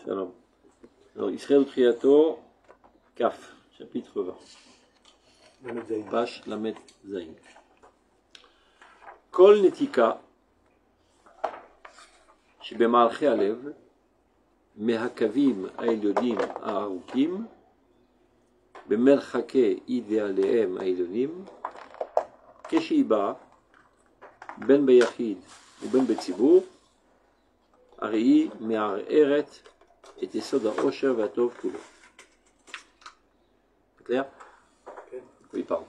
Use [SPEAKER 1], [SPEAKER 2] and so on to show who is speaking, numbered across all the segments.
[SPEAKER 1] Shalom. Alors, Israël Triato, Kaf, chapitre 20. Page Lamet Zayin. Kol netika, שבמהלכי הלב, מהקווים העליונים הארוכים, במרחקי אידיאליהם העליונים, כשהיא באה, בין ביחיד ובין בציבור, הרי היא מערערת את יסוד העושר והטוב כולו. Clair? Oui, pardon.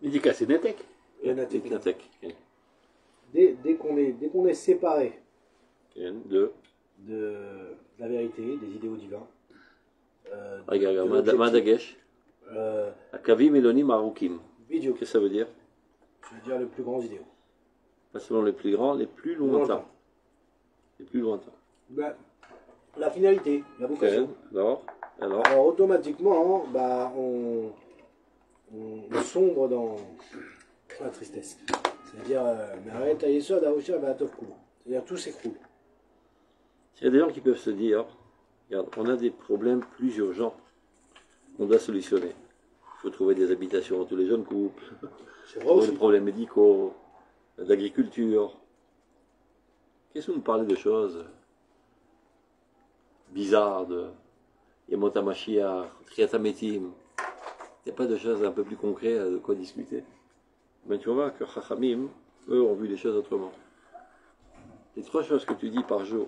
[SPEAKER 2] Médica, c'est Natek.
[SPEAKER 1] Natek.
[SPEAKER 3] Dès qu'on est séparé
[SPEAKER 1] de
[SPEAKER 3] la vérité, des idéaux divins.
[SPEAKER 1] regarde, Madagesh. Akavim Elonim Arukim. Qu'est-ce que ça veut dire?
[SPEAKER 3] Je veux dire les plus grands idéaux.
[SPEAKER 1] Pas seulement les plus grands, les plus lointains. Les plus lointains.
[SPEAKER 3] Ben, la finalité, la vocation.
[SPEAKER 1] Alors
[SPEAKER 3] automatiquement, bah, on sombre dans la tristesse. C'est-à-dire, c'est-à-dire tout s'écroule.
[SPEAKER 1] Il y a des gens qui peuvent se dire, regarde, on a des problèmes plus urgents qu'on doit solutionner. Il faut trouver des habitations dans tous les jeunes couples, des problèmes médicaux, d'agriculture. Qu'est-ce que vous me parlez de choses bizarres, de Yemot HaMashiach, Triat HaMetim? Il n'y a pas de choses un peu plus concrètes de quoi discuter. Mais tu vois que Chachamim, eux, ont vu les choses autrement. Les 3 choses que tu dis par jour,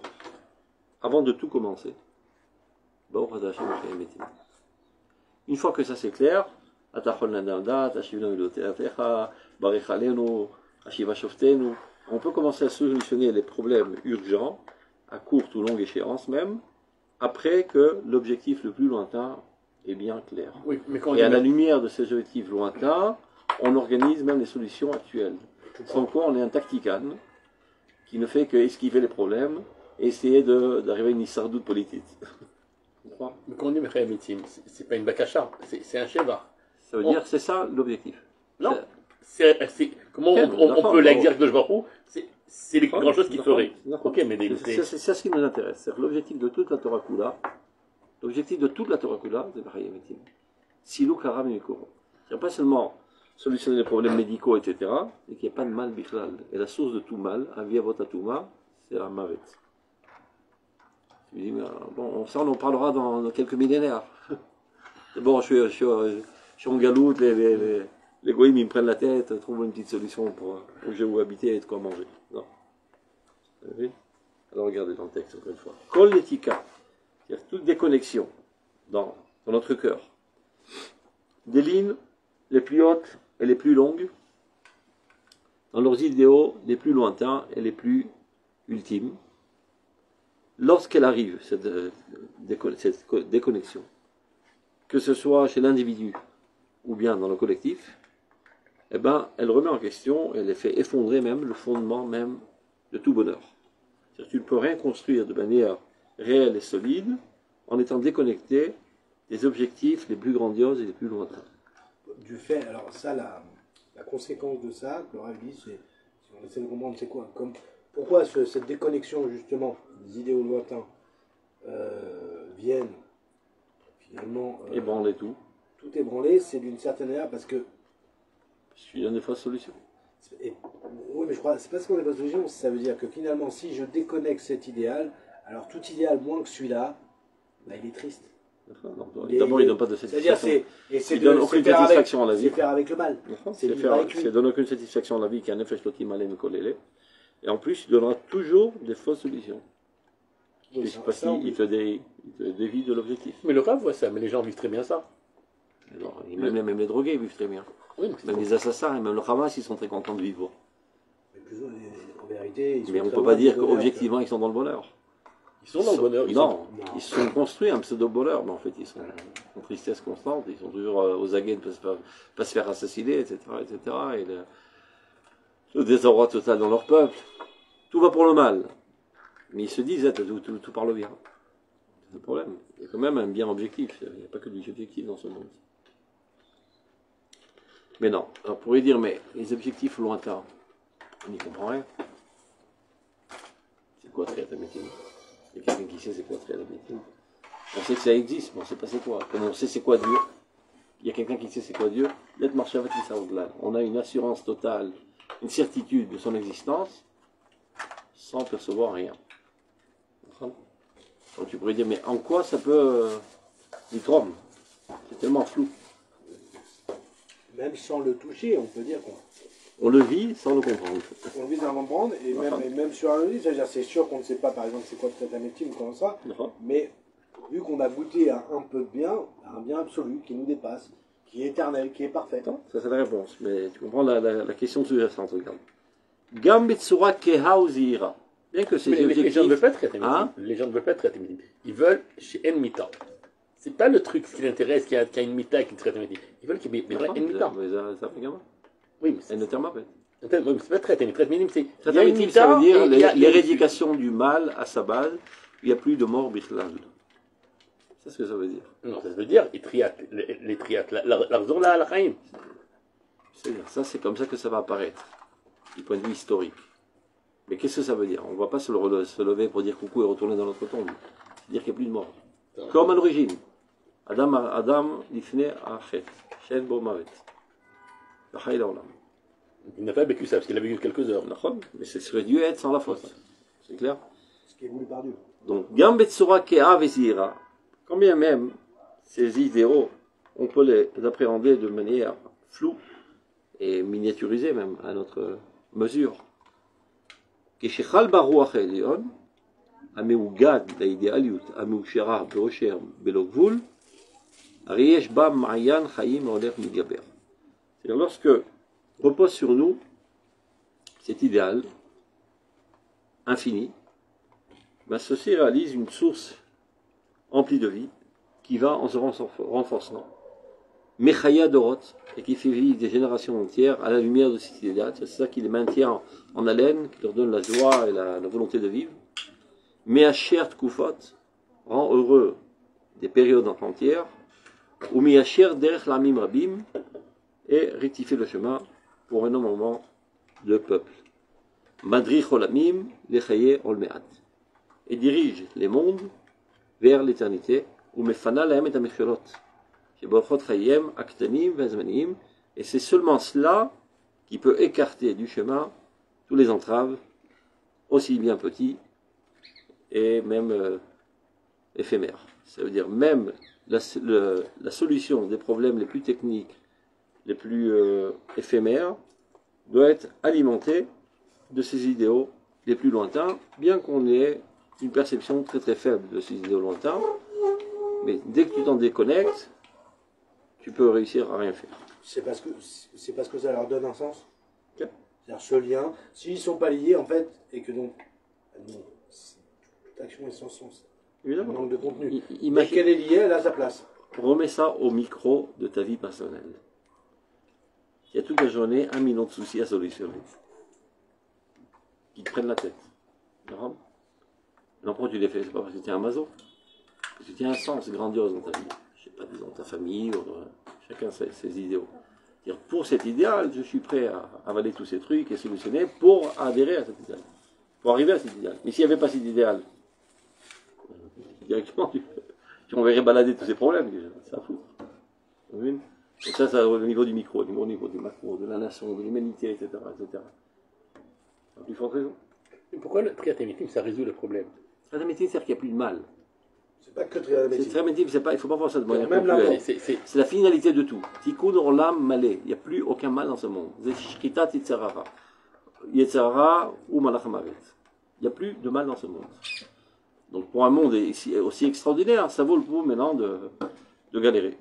[SPEAKER 1] avant de tout commencer, une fois que ça c'est clair, on peut commencer à solutionner les problèmes urgents, à courte ou longue échéance même, après que l'objectif le plus lointain est bien clair.
[SPEAKER 2] Oui, mais
[SPEAKER 1] et à la lumière de ces objectifs lointains, on organise même les solutions actuelles. Sans quoi on est un tactican qui ne fait qu'esquiver les problèmes et essayer d'arriver à une hisardoute politique.
[SPEAKER 2] Mais quand on dit Mechayametim, c'est pas une bakasha, c'est un sheva.
[SPEAKER 1] Ça veut dire c'est ça l'objectif.
[SPEAKER 2] Non, comment on peut l'exercer de Jbarou? C'est les grandes choses qu'il ferait. Ok, mais
[SPEAKER 1] c'est ça ce qui nous intéresse. C'est l'objectif de toute la Torah Kula. L'objectif de toute la Torah Kula, c'est Mechayametim. Silou Karam et Mikoro. C'est pas seulement solutionner les problèmes médicaux, etc., et qu'il n'y ait pas de mal bichlal. Et la source de tout mal, Avia Votatuma, c'est la Mavet. Je me dis, bon, ça on en parlera dans quelques millénaires. D'abord, je suis en galoute, les goïms ils me prennent la tête, trouvent une petite solution pour que je où habiter et de quoi manger. Non. Vous avez vu? Alors regardez dans le texte encore une fois. Kol letika, c'est-à-dire toute déconnexion dans notre cœur. Des lignes les plus hautes et les plus longues, dans leurs idéaux les plus lointains et les plus ultimes, lorsqu'elle arrive, cette déconnexion, que ce soit chez l'individu ou bien dans le collectif, eh ben, elle remet en question, elle fait effondrer même le fondement même de tout bonheur. C'est-à-dire que tu ne peux rien construire de manière réelle et solide en étant déconnecté des objectifs les plus grandioses et les plus lointains.
[SPEAKER 3] Du fait, alors ça, la conséquence de ça, que le Rav dit, c'est, si on essaie de comprendre, c'est quoi? Pourquoi cette déconnexion, justement, des idéaux lointains viennent finalement...
[SPEAKER 1] ébranler tout.
[SPEAKER 3] Tout ébranler, c'est d'une certaine manière parce que...
[SPEAKER 1] Il y a des fausses solutions.
[SPEAKER 3] Oui, mais je crois, c'est pas seulement des fausses solutions, ça veut dire que finalement, si je déconnecte cet idéal, alors tout idéal moins que celui-là, bah, il est triste.
[SPEAKER 1] D'abord, il ne donne pas de satisfaction.
[SPEAKER 3] Il
[SPEAKER 1] ne donne aucune satisfaction à la vie.
[SPEAKER 3] C'est faire avec le mal.
[SPEAKER 1] Il ne donne aucune satisfaction à la vie qui a un effet shlotim alem kolele. Et en plus, il donnera toujours des fausses solutions. Oui, il te dévie de l'objectif.
[SPEAKER 2] Mais le Rav voit ça, mais les gens vivent très bien ça.
[SPEAKER 1] Alors, même les drogués vivent très bien.
[SPEAKER 2] Oui,
[SPEAKER 1] même les assassins et même le Hamas, ils sont très contents de vivre.
[SPEAKER 3] En vérité,
[SPEAKER 1] mais on ne peut pas dire qu'objectivement, ils sont dans le bonheur.
[SPEAKER 2] Ils sont dans le bonheur.
[SPEAKER 1] Ils se sont construits un pseudo-bonheur, mais en fait, ils sont en tristesse constante, ils sont toujours aux aguets de ne pas se faire assassiner, etc. Et le désarroi total dans leur peuple. Tout va pour le mal. Mais ils se disent, tout par le bien. C'est le problème. Il y a quand même un bien objectif. Il n'y a pas que du subjectif dans ce monde. Mais non. Alors, on pourrait dire, mais les objectifs lointains, on n'y comprend rien. C'est quoi Triat Ametim? Il y a quelqu'un qui sait c'est quoi Triat Ametim? On sait que ça existe, mais on ne sait pas c'est quoi. Comme on sait c'est quoi Dieu, il y a quelqu'un qui sait c'est quoi Dieu. D'être marché avec l'Israël. On a une assurance totale, une certitude de son existence, sans percevoir rien. Donc tu pourrais dire, mais en quoi ça peut l'itrom? C'est tellement flou.
[SPEAKER 3] Même sans le toucher, on peut dire quoi.
[SPEAKER 1] On le vit sans le comprendre.
[SPEAKER 3] On le vit sans le comprendre, et même sur un livre, c'est sûr qu'on ne sait pas, par exemple, c'est quoi peut-être un métier ou comment ça, mais vu qu'on a goûté à un peu de bien, à un bien absolu qui nous dépasse, qui est éternel, qui est parfait.
[SPEAKER 1] Ça c'est la réponse, mais tu comprends la question sous-jacente, regarde. Gambitsura kehauzira. Bien que ces objectifs...
[SPEAKER 2] Les gens ne veulent pas être Triat. Les gens ne veulent pas être Triat. Ils veulent chez En Mita. C'est pas le truc qui l'intéresse, qui a une Mita qui est Triat. Ils veulent qu'il y ait En Mita.
[SPEAKER 1] Ça fait gamin.
[SPEAKER 2] Oui, mais c'est
[SPEAKER 1] le terme après.
[SPEAKER 2] C'est pas Triat. Triat minime, c'est...
[SPEAKER 1] Ça veut dire l'éradication du mal à sa base. Il n'y a plus de mort bichlal. C'est ce que ça veut dire.
[SPEAKER 2] Non, ça veut dire les triat, la chaim.
[SPEAKER 1] C'est-à-dire, ça c'est comme ça que ça va apparaître, du point de vue historique. Mais qu'est-ce que ça veut dire? On ne va pas se lever pour dire coucou et retourner dans notre tombe. C'est-à-dire qu'il n'y a plus de mort. Comme à l'origine. Adam l'ifne achet, shen bo mavet.
[SPEAKER 2] Il n'a pas vécu ça, parce qu'il a vécu quelques heures.
[SPEAKER 1] Mais ce serait dû être sans la faute. C'est clair?
[SPEAKER 3] Ce qui est voulu par Dieu.
[SPEAKER 1] Donc, Gambetsura Kea Vezira, quand bien même ces idéaux, on peut les appréhender de manière floue et miniaturisée même à notre mesure. Keshechal Baruach Elion, Ameugad l'idéaliout, Ameushera Beosher Belogvul, Ariesh Ba Mayan Chaim Oler Migaber. C'est-à-dire, lorsque repose sur nous cet idéal infini, ben ceci réalise une source emplie de vie qui va en se renforçant. Mechaya Dorot, et qui fait vivre des générations entières à la lumière de cet idéal. C'est ça qui les maintient en haleine, qui leur donne la joie et la volonté de vivre. Meacher Tkufot rend heureux des périodes entières. Ou Meacher Derech Lamim Rabim, et rectifier le chemin pour un moment de peuple. Madri Cholamim Lechaye Olmeat, et dirige les mondes vers l'éternité, ou Mefana Lahem et Amechelot, Shebochot Chayem Aktanim Vezmanim, et c'est seulement cela qui peut écarter du chemin tous les entraves, aussi bien petits et même éphémères. Ça veut dire même la solution des problèmes les plus techniques, les plus éphémères, doit être alimentée de ces idéaux les plus lointains, bien qu'on ait une perception très très faible de ces idéaux lointains, mais dès que tu t'en déconnectes, tu peux réussir à rien faire.
[SPEAKER 3] C'est parce que ça leur donne un sens. Okay. C'est-à-dire ce lien, s'ils ne sont pas liés en fait, et que donc toute action est sans sens.
[SPEAKER 1] Évidemment.
[SPEAKER 3] Manque de contenu. Mais qu'elle est liée, elle a sa place.
[SPEAKER 1] Remets ça au micro de ta vie personnelle. Il y a toute la journée 1 million de soucis à solutionner. Qui te prennent la tête. Non, pourquoi tu les fais? C'est pas parce que tu es un maso. Parce que tu as un sens grandiose dans ta vie. Je sais pas, disons ta famille, chacun ses idéaux. Pour cet idéal, je suis prêt à avaler tous ces trucs et solutionner pour adhérer à cet idéal. Pour arriver à cet idéal. Mais s'il n'y avait pas cet idéal, directement, tu enverrais balader tous ces problèmes. Ça fout. Et ça au niveau du micro, au niveau du macro, de la nation, de l'humanité, etc. etc. À plus forte raison.
[SPEAKER 2] Et pourquoi le triatémitim, ça résout le problème?
[SPEAKER 1] Triatémitim, c'est-à-dire qu'il n'y a plus de mal.
[SPEAKER 3] C'est pas que triatémitim.
[SPEAKER 1] Triatémitim, il ne faut pas voir ça de manière ponctuelle. C'est la finalité de tout. Tikkun olam malé. Il n'y a plus aucun mal dans ce monde. C'est shkita titzarara. Yetzarara ou malach mavet. Il n'y a plus de mal dans ce monde. Donc pour un monde aussi extraordinaire, ça vaut le coup maintenant de galérer.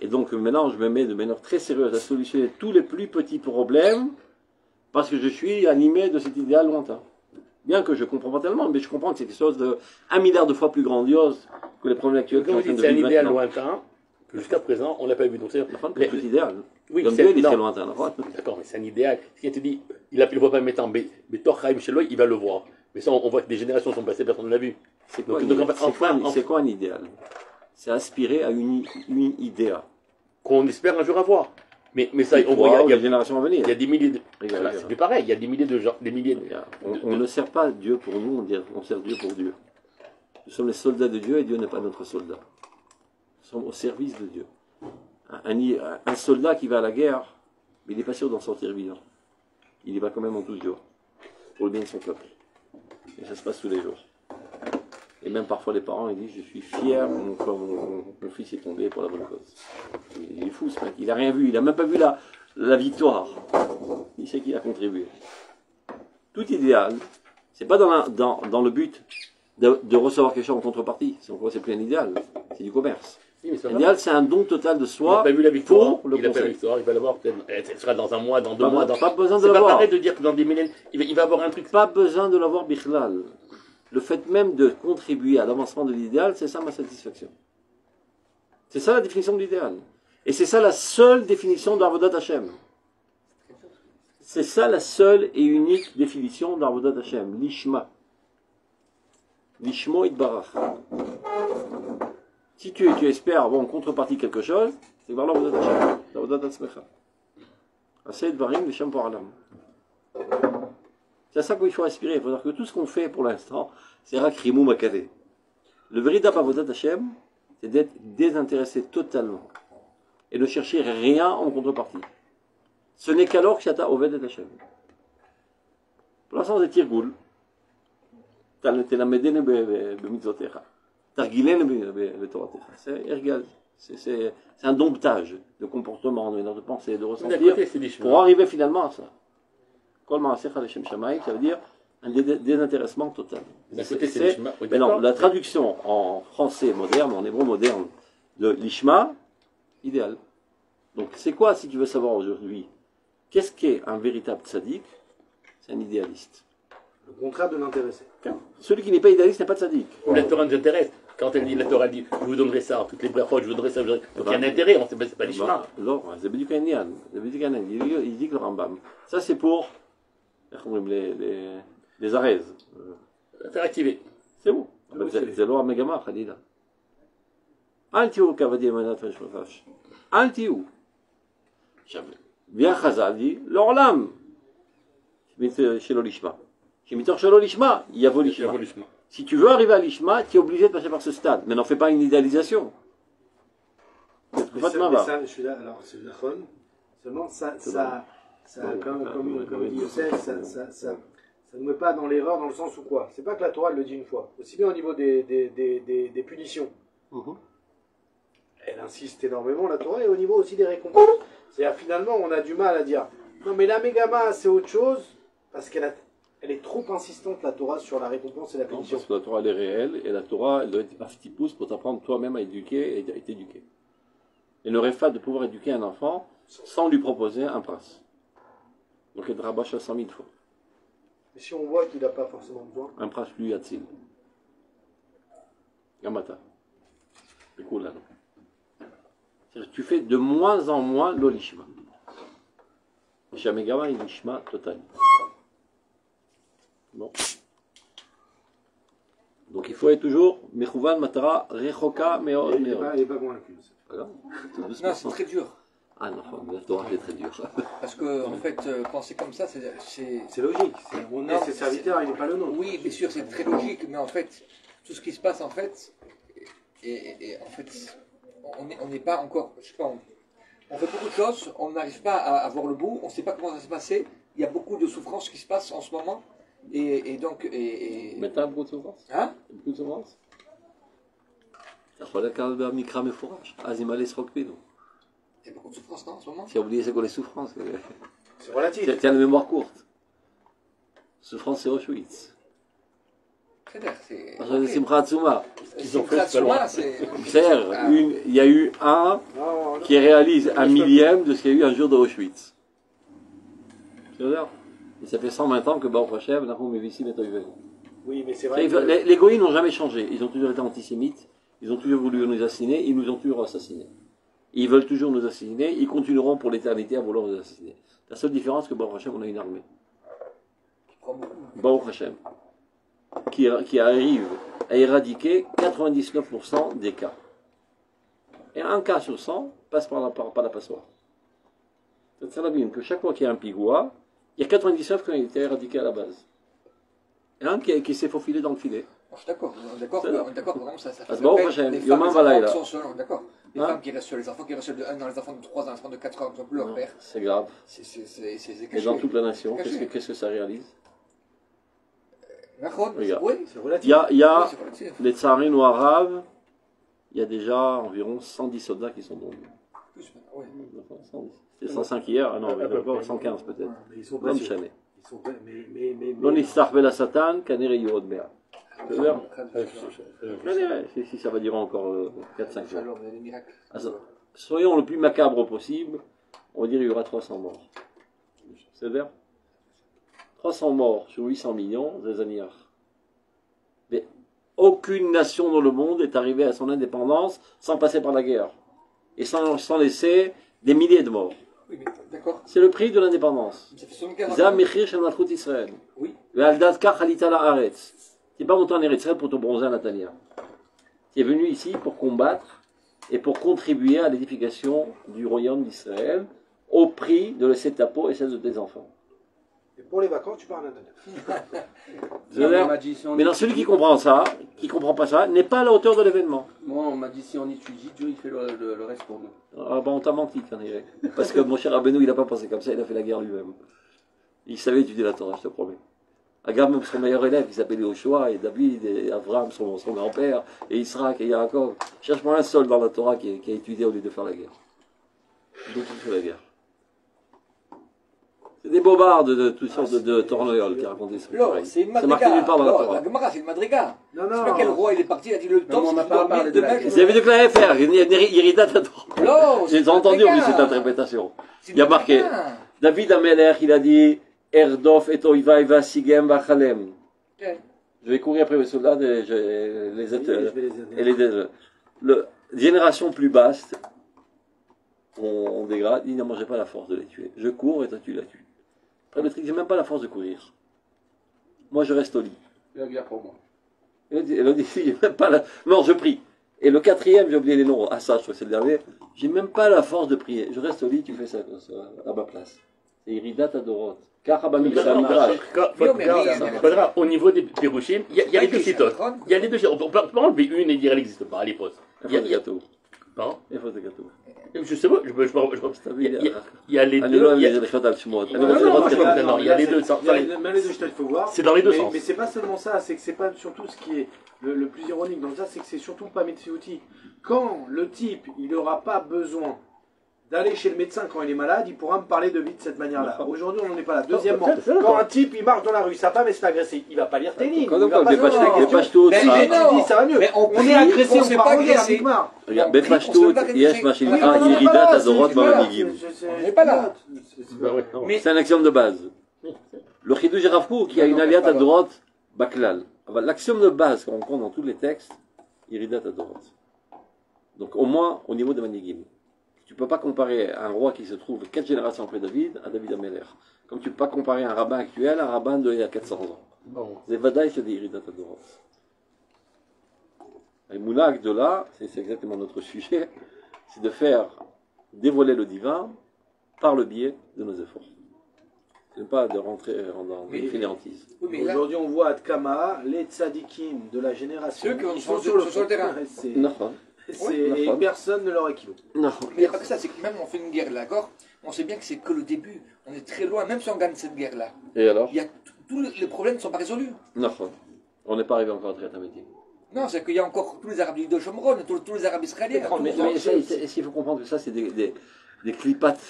[SPEAKER 1] Et donc maintenant, je me mets de manière très sérieuse à solutionner tous les plus petits problèmes parce que je suis animé de cet idéal lointain. Bien que je ne comprends pas tellement, mais je comprends que c'est quelque chose de 1 milliard de fois plus grandiose que les problèmes actuels.
[SPEAKER 2] C'est un idéal lointain que jusqu'à présent, on n'a pas vu. Donc c'est
[SPEAKER 1] un petit idéal.
[SPEAKER 2] Oui,
[SPEAKER 1] comme Dieu, il est très lointain.
[SPEAKER 2] D'accord, mais c'est un idéal. Si tu dis, il ne le voit pas mettant, mais Torchaim chez lui, il va le voir. Mais ça, on voit que des générations sont passées, personne ne l'a vu.
[SPEAKER 1] C'est quoi un idéal? C'est aspirer à une idée.
[SPEAKER 2] Qu'on espère un jour avoir. Mais ça, on
[SPEAKER 1] voit
[SPEAKER 2] voit,
[SPEAKER 1] les générations à venir.
[SPEAKER 2] il y a des milliers de...
[SPEAKER 1] Regarde,
[SPEAKER 2] Voilà, c'est plus pareil, il y a des milliers de gens, des milliers de...
[SPEAKER 1] On ne sert pas Dieu pour nous, on sert Dieu pour Dieu. Nous sommes les soldats de Dieu et Dieu n'est pas notre soldat. Nous sommes au service de Dieu. Un soldat qui va à la guerre, mais il n'est pas sûr d'en sortir vivant. Il y va quand même en tous jours, pour le bien de son peuple. Et ça se passe tous les jours. Et même parfois les parents ils disent je suis fier, mon fils est tombé pour la bonne cause. Il est fou ce mec, il n'a rien vu, il n'a même pas vu la victoire. Il sait qu'il a contribué. Tout idéal, c'est pas dans le but de recevoir quelque chose en contrepartie. C'est plus un idéal, c'est du commerce.
[SPEAKER 2] Oui,
[SPEAKER 1] l'idéal c'est un don total de
[SPEAKER 2] il
[SPEAKER 1] soi
[SPEAKER 2] n'a pas vu la victoire,
[SPEAKER 1] pour le
[SPEAKER 2] il n'a pas vu la
[SPEAKER 1] conseil.
[SPEAKER 2] victoire, il va l'avoir peut-être, elle sera dans un mois, dans 2
[SPEAKER 1] Pas-
[SPEAKER 2] mois.
[SPEAKER 1] pas besoin de
[SPEAKER 2] C'est pas
[SPEAKER 1] l'avoir.
[SPEAKER 2] pareil de dire que dans des millénaires, il va avoir un truc.
[SPEAKER 1] Pas besoin de l'avoir bichlal. Le fait même de contribuer à l'avancement de l'idéal, c'est ça ma satisfaction. C'est ça la définition de l'idéal. Et c'est ça la seule définition d'Arvodat Hashem. C'est ça la seule et unique définition d'Arvodat Hashem. L'ishma. L'ishmo itbarach. Si tu espères avoir en contrepartie quelque chose, c'est vers l'Arvodat Hashem. L'Arvodat Hashem. Assez dvarim l'Hishem pour Alam. C'est à ça qu'il faut aspirer. Il faut dire que tout ce qu'on fait pour l'instant, c'est Rakrimou Makadé. Le véritable Avodat Hashem, c'est d'être désintéressé totalement. Et de chercher rien en contrepartie. Ce n'est qu'alors que Shata Oved Hashem. Pour l'instant, c'est Tirgoul. Telamedene b'mitzvotecha. Targilene b'toratecha. C'est ergal. C'est un domptage de comportement, de pensée, de ressentir, pour arriver finalement à ça. Kol ma'asecha l'Shem Shamaï, ça veut dire un désintéressement total. Mais non, la traduction en français moderne, en hébreu moderne, de l'Ishma, idéal. Donc c'est quoi, si tu veux savoir aujourd'hui, qu'est-ce qu'est un véritable tzaddik? C'est un idéaliste.
[SPEAKER 3] Le contraire de l'intéressé.
[SPEAKER 1] Celui qui n'est pas idéaliste n'est pas tzaddik.
[SPEAKER 2] La Torah nous intéresse. Quand elle dit, la Torah dit, je vous donnerai ça, toutes les brachot, je vous donnerai ça, donc il y a un intérêt, c'est pas l'Ishma.
[SPEAKER 1] Non, c'est Bediuk Anyan. Il dit que le Rambam. Ça c'est pour les arèses.
[SPEAKER 2] Faire activer.
[SPEAKER 1] C'est bon. C'est l'or Megama, Khalida. Antiou Kavadi Manat Fashmafash. Antiou. Bien Chazal dit l'Orlam. Chez l'Olishma. Chez Mitor chez l'Olishma, il y a l'Ishma. Si tu veux arriver à l'Ishma, tu es obligé de passer par ce stade. Mais n'en fais pas une idéalisation.
[SPEAKER 3] Mais ça, je suis là, alors c'est Nachon. Seulement, comme dit Youssef, ça ne met pas dans l'erreur dans le sens où quoi? C'est pas que la Torah le dit une fois. Aussi bien au niveau des punitions. Elle insiste énormément, la Torah, et au niveau aussi des récompenses. C'est-à-dire, finalement, on a du mal à dire non, mais la Mégama, c'est autre chose, parce qu'elle est trop insistante, la Torah, sur la récompense et la punition.
[SPEAKER 1] Parce que la Torah, elle est réelle, et la Torah, elle doit être un petit pouce pour t'apprendre toi-même à éduquer et à t'éduquer. Il n'aurait pas de pouvoir éduquer un enfant sans lui proposer un prince. Donc, elle te rabâche à 100 000 fois.
[SPEAKER 3] Et si on voit qu'il n'a pas forcément besoin.
[SPEAKER 1] Un prince, lui, Yatzil. Yamata. C'est cool, là, non? C'est-à-dire que tu fais de moins en moins l'olishma. Shamegama, il lishma total. Bon. Donc il faut être toujours Mechouvan Matara Rechoka Meod.
[SPEAKER 3] Il n'est pas convaincu.
[SPEAKER 1] Voilà.
[SPEAKER 4] Non, c'est très dur.
[SPEAKER 1] Ah non, la Torah est très dur.
[SPEAKER 4] Parce que, en fait, quand c'est comme ça, c'est
[SPEAKER 3] logique. On est ses serviteurs, il n'est pas le nôtre.
[SPEAKER 4] Oui, bien sûr, c'est très logique, mais en fait, tout ce qui se passe, en fait, et en fait, on n'est pas encore, je sais pas, on fait beaucoup de choses, on n'arrive pas à voir le bout, on ne sait pas comment ça va se passer, il y a beaucoup de souffrances qui se passent en ce moment, et donc...
[SPEAKER 1] Mais t'as beaucoup de souffrance?
[SPEAKER 4] Hein?
[SPEAKER 1] Beaucoup de souffrance? Il
[SPEAKER 4] y a beaucoup de souffrance, non, en ce moment?
[SPEAKER 1] Tu as oublié c'est quoi les souffrances?
[SPEAKER 3] C'est relatif.
[SPEAKER 1] Tu as la mémoire courte. Souffrance, c'est Auschwitz.
[SPEAKER 4] C'est
[SPEAKER 1] Simchat Tsuma.
[SPEAKER 2] Ils ont fait ça loin.
[SPEAKER 1] Il y a eu un qui réalise un millième de ce qu'il y a eu un jour de Auschwitz. Tu veux dire? Et ça fait 120 ans que Baruch Hashem, Nahum et Vissim et Toivel.
[SPEAKER 3] Oui, mais c'est vrai.
[SPEAKER 1] Les goïs n'ont jamais changé. Ils ont toujours été antisémites. Ils ont toujours voulu nous assassiner. Ils nous ont toujours assassinés. Ils veulent toujours nous assassiner. Ils continueront pour l'éternité à vouloir nous assassiner. La seule différence, c'est que Baruch Hashem, on a une armée. Baruch Hashem. Qui arrive à éradiquer 99% des cas. Et un cas sur 100 passe par la passoire. C'est la mine, que chaque fois qu'il y a un pigoua, il y a 99 qui ont été éradiqués à la base. Et un qui s'est faufilé dans le filet.
[SPEAKER 4] Je suis d'accord, vraiment ça fait
[SPEAKER 1] bon,
[SPEAKER 4] appel, les femmes, les enfants qui sont seuls, d'accord. Les femmes qui restent seules, les enfants qui restent seuls de 1 an, les enfants de 3 ans, les enfants de 4 ans qui n'ont plus leur père.
[SPEAKER 1] C'est grave.
[SPEAKER 4] C'est
[SPEAKER 1] Et
[SPEAKER 4] caché.
[SPEAKER 1] dans toute la nation, qu'est-ce que ça réalise? Regarde.
[SPEAKER 4] Oui,
[SPEAKER 3] C'est relatif.
[SPEAKER 1] Il y a
[SPEAKER 4] c'est relatif.
[SPEAKER 1] les tsarines ou arabes, il y a déjà environ 110 soldats qui sont tombés.
[SPEAKER 4] Plus maintenant, oui.
[SPEAKER 1] 110. C'était 105 hier, ah non, mais d'abord 115 peut-être.
[SPEAKER 3] Mais ils sont
[SPEAKER 1] Même
[SPEAKER 3] placés.
[SPEAKER 1] chaîné.
[SPEAKER 3] Ils sont placés. Mais.
[SPEAKER 1] Non, Nistar la Satan, Kanere Yorod Mea. C'est-à-dire, si ça va durer encore 4-5 jours.
[SPEAKER 4] Alors, les miracles.
[SPEAKER 1] Soyons le plus macabre possible, on va dire qu'il y aura 300 morts. C'est-à-dire 300 morts sur 800 millions, c'est Zaniach. Mais aucune nation dans le monde est arrivée à son indépendance sans passer par la guerre. Et sans laisser des milliers de morts.
[SPEAKER 4] Oui, mais d'accord.
[SPEAKER 1] C'est le prix de l'indépendance.
[SPEAKER 4] Ça fait 75
[SPEAKER 1] Zah
[SPEAKER 4] ans.
[SPEAKER 1] Mechir Shel Malchut Israël.
[SPEAKER 4] Oui.
[SPEAKER 1] Ve'aldadka Chalita La'aretz. Tu n'es pas monté en Eretz Israël pour te bronzer à Natania. Tu es venu ici pour combattre et pour contribuer à l'édification du royaume d'Israël au prix de laisser ta peau et celle de tes enfants.
[SPEAKER 3] Et pour les vacances, tu parles à
[SPEAKER 1] Mais dans celui qui comprend ça, qui comprend pas ça, n'est pas à la hauteur de l'événement.
[SPEAKER 5] Moi, on m'a dit si on étudie, Dieu il fait le reste pour nous.
[SPEAKER 1] Ah ben on t'a menti, Kanirek. Parce que mon cher Rabbeinu, il n'a pas pensé comme ça, il a fait la guerre lui-même. Il savait étudier la Torah, je te promets. Regarde même son meilleur élève, il s'appelait Yoshua, et David, et Abraham, son grand-père, et Israël, et Yaakov. Cherche-moi un seul dans la Torah qui a étudié au lieu de faire la guerre. Donc il fait la guerre. C'est des bobards de toutes sortes de tournoyol qui racontent des trucs.
[SPEAKER 4] Non,
[SPEAKER 1] pareils.
[SPEAKER 4] c'est une
[SPEAKER 1] C'est marqué
[SPEAKER 4] madriga.
[SPEAKER 1] nulle part dans la
[SPEAKER 4] Non,
[SPEAKER 1] Torah.
[SPEAKER 4] la Gemara, c'est une madriga.
[SPEAKER 3] Non,
[SPEAKER 4] Je sais
[SPEAKER 3] non.
[SPEAKER 4] pas quel roi il est parti, il a dit le temps,
[SPEAKER 5] on
[SPEAKER 4] c'est
[SPEAKER 5] m'a
[SPEAKER 4] de
[SPEAKER 5] pas
[SPEAKER 4] dormir
[SPEAKER 5] parlé de la
[SPEAKER 4] demain.
[SPEAKER 5] guerre.
[SPEAKER 1] Vous avez vu que l'avait faire, Irida Tador.
[SPEAKER 4] Non,
[SPEAKER 1] J'ai entendu en plus cette interprétation.
[SPEAKER 4] C'est
[SPEAKER 1] Il y a
[SPEAKER 4] une
[SPEAKER 1] marqué,
[SPEAKER 4] madriga.
[SPEAKER 1] David Ameler, il a dit, Erdof et Oiva va Sigem Vachalem.
[SPEAKER 4] Ok.
[SPEAKER 1] Je vais courir après les soldats et
[SPEAKER 3] Je vais les
[SPEAKER 1] et le génération plus basse, on dégrade, il n'a mangé pas la force de les tuer. Je cours et toi tu la tues. Après le truc, j'ai même pas la force de courir. Moi je reste au lit.
[SPEAKER 5] C'est la guerre pour moi.
[SPEAKER 1] Elle a dit, j'ai même pas la... Non, je prie. Et le quatrième, j'ai oublié les noms. Ah ça, je crois que c'est le dernier. J'ai même pas la force de prier. Je reste au lit, tu fais ça à ma place. C'est Iridat Adorot. Karabami, c'est un mirage.
[SPEAKER 2] Au niveau des Pérouchim, il y a les deux citotes. Il y a les deux. On peut pas enlever une et dire elle n'existe pas, elle est fausse.
[SPEAKER 1] Il y a des gâteaux.
[SPEAKER 2] Pardon?
[SPEAKER 1] Il faut des gâteaux.
[SPEAKER 2] Je sais pas, il y a les deux.
[SPEAKER 1] Non,
[SPEAKER 2] Il y a les deux.
[SPEAKER 3] Même les deux, il faut voir.
[SPEAKER 2] C'est dans les deux sens.
[SPEAKER 3] Mais c'est pas seulement ça, c'est que c'est pas surtout ce qui est le plus ironique dans ça, c'est que c'est surtout pas Metsuti. Quand le type, il n'aura pas besoin d'aller chez le médecin quand il est malade, il pourra me parler de vie de cette manière-là. Aujourd'hui, on n'en est pas là. Deuxièmement, quand un type, il marche dans la rue, sa femme, elle se fait agresser, il va pas lire tes lignes.
[SPEAKER 1] Quand
[SPEAKER 3] il va pas se poser la
[SPEAKER 1] les
[SPEAKER 3] question.
[SPEAKER 1] pachetoutes,
[SPEAKER 3] Mais tu dis, ça va mieux.
[SPEAKER 4] Mais on
[SPEAKER 3] On est agressé, on part en guerre,
[SPEAKER 4] agresser.
[SPEAKER 3] Bigmar.
[SPEAKER 1] regarde, Bepashtout, Yesh Machilika, Iridat Adorot, Mamamigim.
[SPEAKER 4] On n'est pas là.
[SPEAKER 2] Mais
[SPEAKER 1] C'est un axiome de base. Le Chidouj Rav Kook, qui a une aliat Adorot, Baklal. L'axiome de base qu'on rencontre dans tous les textes, Iridat Adorot. Donc au moins au niveau de Manigim. Tu ne peux pas comparer un roi qui se trouve 4 générations après David à David Ameler. Comme tu ne peux pas comparer un rabbin actuel à un rabbin d'il y a 400 ans.
[SPEAKER 2] bon.
[SPEAKER 1] C'est Vadaï, c'est des Iridat Adorot. Et Mounak de là, c'est exactement notre sujet, c'est de faire dévoiler le divin par le biais de nos efforts. Ce n'est pas de rentrer dans une fainéantise.
[SPEAKER 4] Oui, mais là,
[SPEAKER 3] Aujourd'hui, on voit à Tkama les tzadikim de la génération.
[SPEAKER 4] Ceux qui
[SPEAKER 3] ils
[SPEAKER 4] sont
[SPEAKER 3] sont
[SPEAKER 4] sur le terrain.
[SPEAKER 1] Non,
[SPEAKER 3] Et personne ne leur équivaut.
[SPEAKER 1] non.
[SPEAKER 4] mais il n'y a pas que ça, c'est que même on fait une guerre là, d'accord? On sait bien que c'est que le début. On est très loin, même si on gagne cette guerre-là.
[SPEAKER 1] Et alors?
[SPEAKER 4] Il y a tous les problèmes ne sont pas résolus.
[SPEAKER 1] Non. On n'est pas arrivé encore à traiter un métier.
[SPEAKER 4] Non, c'est qu'il y a encore tous les Arabes de Shomron, tous les Arabes israéliens.
[SPEAKER 1] Mais
[SPEAKER 4] tous les-
[SPEAKER 1] est-ce qu'il faut comprendre que ça, c'est des clipates,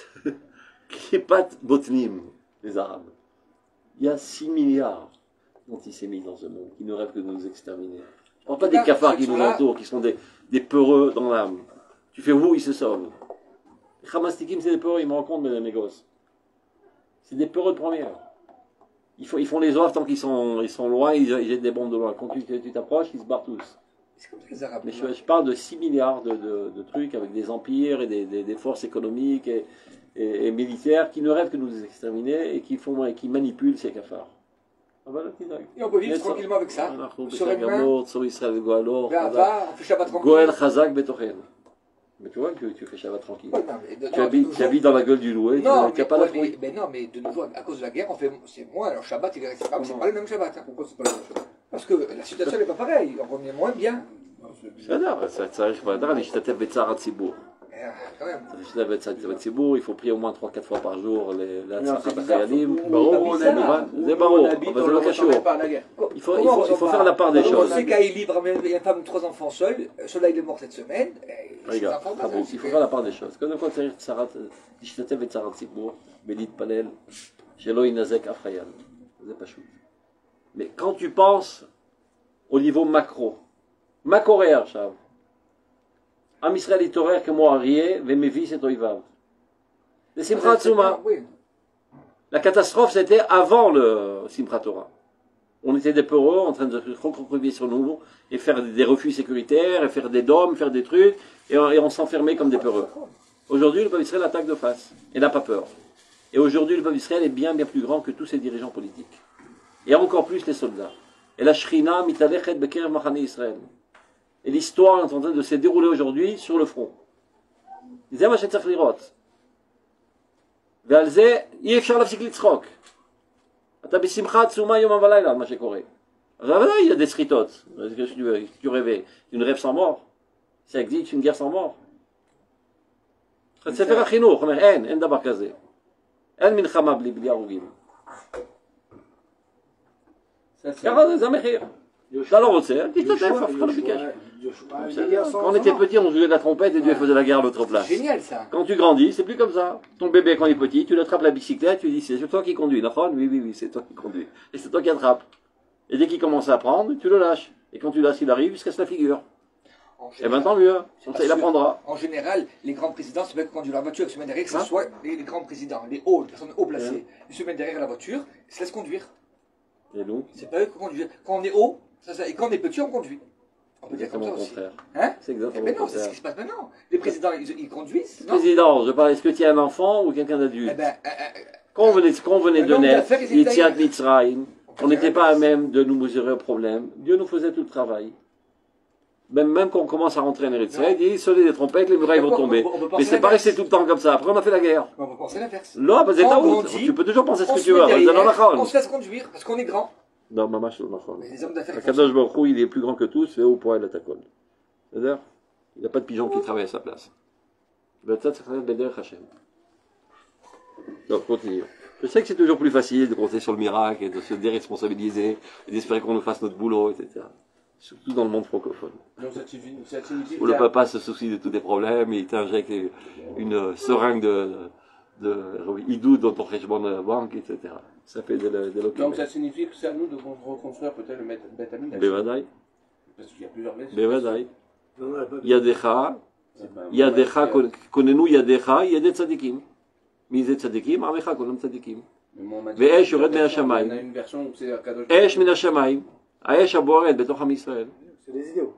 [SPEAKER 1] clipates botnim, les Arabes. Il y a 6 milliards d'antisémites dans ce monde qui ne rêvent que de nous exterminer. Je ne parle pas des cafards qui nous entourent, qui sont des peureux dans l'âme. Tu fais vous, ils se sauvent. Les Hamastikim, c'est des peureux, ils me racontent, mes gosses. C'est des peureux de première. Ils font les oeuvres tant qu'ils sont loin, ils jettent des bombes de loin. Quand tu t'approches, ils se barrent tous.
[SPEAKER 4] C'est comme ça les Arabes.
[SPEAKER 1] Mais je parle de 6 milliards de trucs avec des empires et des forces économiques et militaires qui ne rêvent que de nous exterminer et qui manipulent ces cafards. Ah voilà,
[SPEAKER 4] Et on peut vivre tranquillement avec ça. Sereinement.
[SPEAKER 1] sur Israël Goalor,
[SPEAKER 4] Va, on fait Shabbat tranquille.
[SPEAKER 1] Goel Chazak Betochen. Mais tu vois que tu fais Shabbat tranquille.
[SPEAKER 4] Ouais, non, mais de-
[SPEAKER 1] Tu
[SPEAKER 4] non, de nos
[SPEAKER 1] habites
[SPEAKER 4] jours-
[SPEAKER 1] dans la gueule du loué,
[SPEAKER 4] Non,
[SPEAKER 1] tu n'as pas la
[SPEAKER 4] ouais,
[SPEAKER 1] fouille.
[SPEAKER 4] mais non, mais de nos jours, à cause de la guerre, on fait, c'est moins. Alors Shabbat, c'est pas le même Shabbat. Hein.
[SPEAKER 3] Pourquoi c'est pas la même chose?
[SPEAKER 4] Parce que la situation n'est pas pareille. On est moins bien.
[SPEAKER 3] Non, c'est
[SPEAKER 1] C'est
[SPEAKER 3] bizarre.
[SPEAKER 1] là, ça arrive pas là, להשתתף בצער הציבור.
[SPEAKER 4] Quand même.
[SPEAKER 1] להשתתף בצער הציבור, il faut prier au moins 3-4 fois par jour להצלחת
[SPEAKER 5] c'est bizarre,
[SPEAKER 1] החיילים.
[SPEAKER 5] surtout
[SPEAKER 1] ברור,
[SPEAKER 5] où on
[SPEAKER 1] זה
[SPEAKER 5] habite,
[SPEAKER 1] מובן,
[SPEAKER 5] où
[SPEAKER 1] זה
[SPEAKER 5] on
[SPEAKER 1] ברור,
[SPEAKER 5] habite,
[SPEAKER 1] אבל
[SPEAKER 5] on
[SPEAKER 1] זה
[SPEAKER 5] le
[SPEAKER 1] לא
[SPEAKER 5] ressent
[SPEAKER 1] קשור.
[SPEAKER 5] même pas à la guerre.
[SPEAKER 1] Il faut faire la part des
[SPEAKER 4] On
[SPEAKER 1] choses.
[SPEAKER 4] sait qu'Aïli ramène une femme, 3 enfants seuls. Cela, il est mort cette semaine.
[SPEAKER 1] רגע, חבוק, il faut faire la part des choses. קודם כל צריך להשתתף בצער הציבור ולהתפלל שלא ינזק אף חייל. זה פשוט. Mais quand tu penses au niveau macro, מה קורה עכשיו? עם ישראל התעורר כמו אריה ומביס את אויביו. זה שמחה עצומה.
[SPEAKER 4] Oui.
[SPEAKER 1] La catastrophe, c'était avant le Simchat Torah. On était des peureux en train de se recroqueviller sur nous et faire des refus sécuritaires, et faire des dômes, faire des trucs, et on s'enfermait comme des peureux. Aujourd'hui, le peuple d'Israël attaque de face et n'a pas peur. Et aujourd'hui, le peuple d'Israël est bien, bien plus grand que tous ses dirigeants politiques. Et encore plus les soldats. Et la Shrina mitalechet bekerev machane Israël. Et l'histoire est en train de se dérouler aujourd'hui sur le front. זה מה שצריך לראות. ועל זה אי אפשר להפסיק לצחוק. אתה בשמחה עצומה יומם ולילה על מה שקורה. אז ודאי, il y a des sritot. Qu'est-ce que tu rêvais? Une rêve sans mort? Ça existe une guerre sans mort? ספר החינוך אומר, אין דבר כזה. אין מלחמה בלי הרוגים. ככה זה המחיר. אתה לא רוצה, תשתתף, אף אחד לא ביקש. Quand on était petit, on jouait de la trompette et Dieu faisait la guerre à l'autre place.
[SPEAKER 4] Génial ça.
[SPEAKER 1] Quand tu grandis, c'est plus comme ça. Ton bébé, quand il est petit, tu l'attrapes la bicyclette, tu dis c'est toi qui conduis. D'accord? Oui, c'est toi qui conduis. Et c'est toi qui attrapes. Et dès qu'il commence à apprendre, tu le lâches. Et quand tu lâches, il arrive, il se casse la figure. Et ben tant mieux, comme ça il apprendra.
[SPEAKER 4] En général, les grands présidents, c'est bien qu'on conduit leur voiture, ils se mettent derrière, que ce soit les grands présidents, les hauts, les personnes haut placées, ils se mettent derrière la voiture, ils se laissent conduire.
[SPEAKER 1] Et nous,
[SPEAKER 4] C'est pas eux qui conduisent. Quand on est haut, et quand on est petit, on conduit. On peut
[SPEAKER 1] c'est
[SPEAKER 4] dire comme ça
[SPEAKER 1] exactement le
[SPEAKER 4] aussi.
[SPEAKER 1] contraire.
[SPEAKER 4] Hein?
[SPEAKER 1] C'est exactement
[SPEAKER 4] Mais
[SPEAKER 1] le
[SPEAKER 4] non, c'est ce
[SPEAKER 1] contraire.
[SPEAKER 4] qui se passe maintenant. Les présidents, ils conduisent. Non?
[SPEAKER 1] Président, je parle, est-ce que tu es un enfant ou quelqu'un
[SPEAKER 4] Eh
[SPEAKER 1] d'adulte?
[SPEAKER 4] ben,
[SPEAKER 1] Quand on venait
[SPEAKER 4] un
[SPEAKER 1] de
[SPEAKER 4] homme
[SPEAKER 1] naître,
[SPEAKER 4] d'affaires, ils étaient
[SPEAKER 1] Yitziat
[SPEAKER 4] derrière.
[SPEAKER 1] Mitzrayim, on
[SPEAKER 4] peut dire
[SPEAKER 1] n'était pas à
[SPEAKER 4] l'inverse.
[SPEAKER 1] même de nous mesurer au problème. Dieu nous faisait tout le travail. Même quand on commence à rentrer en Eretz Israël, il dit sonner des trompettes, les murailles vont tomber.
[SPEAKER 4] On peut penser
[SPEAKER 1] Mais c'est pas
[SPEAKER 4] l'inverse.
[SPEAKER 1] resté tout le temps comme ça. Après, on a fait la guerre.
[SPEAKER 4] On peut penser l'inverse.
[SPEAKER 1] Là, bah, c'est
[SPEAKER 4] Quand
[SPEAKER 1] ta
[SPEAKER 4] on
[SPEAKER 1] route.
[SPEAKER 4] grandit,
[SPEAKER 1] Tu peux toujours penser ce
[SPEAKER 4] On
[SPEAKER 1] que
[SPEAKER 4] se
[SPEAKER 1] tu
[SPEAKER 4] met
[SPEAKER 1] veux.
[SPEAKER 4] derrière,
[SPEAKER 1] C'est dans la
[SPEAKER 4] on
[SPEAKER 1] chorne.
[SPEAKER 4] se laisse conduire parce qu'on est grand.
[SPEAKER 1] Non, maman, je la chorne.
[SPEAKER 4] Mais les hommes d'affaires, ils font ça.
[SPEAKER 1] Kadosh Baruch Hu, il est plus grand que tous, c'est au poil à ta colle. C'est-à-dire, il n'y a pas de pigeon qui travaille à sa place. Donc, continue. Je sais que c'est toujours plus facile de compter sur le miracle et de se déresponsabiliser et d'espérer qu'on nous fasse notre boulot, etc. Surtout dans le monde francophone.
[SPEAKER 5] Donc ça signifie
[SPEAKER 1] Où le papa se soucie de tous tes problèmes et il t'injecte une seringue de hidou dans ton régiment de la banque, etc. Ça fait de
[SPEAKER 5] donc
[SPEAKER 1] l'occupation.
[SPEAKER 5] ça signifie que c'est à nous de reconstruire peut-être le Beth Amikdash.
[SPEAKER 1] Bevadaï,
[SPEAKER 5] Parce qu'il y a plusieurs blessés.
[SPEAKER 1] Bevadaï.
[SPEAKER 3] Non, non, elle a pas-
[SPEAKER 1] Yadecha, Yadecha, Konenu Yadecha, Yadeh Tzadikim. Mizeh Tzadikim, Amecha, Kolam Tzadikim. ואש יורד מהשמיים.
[SPEAKER 5] On a une version où c'est Kadosh.
[SPEAKER 1] אש מן השמיים, האש הבוערת בתוך עם ישראל.
[SPEAKER 3] C'est des idiots.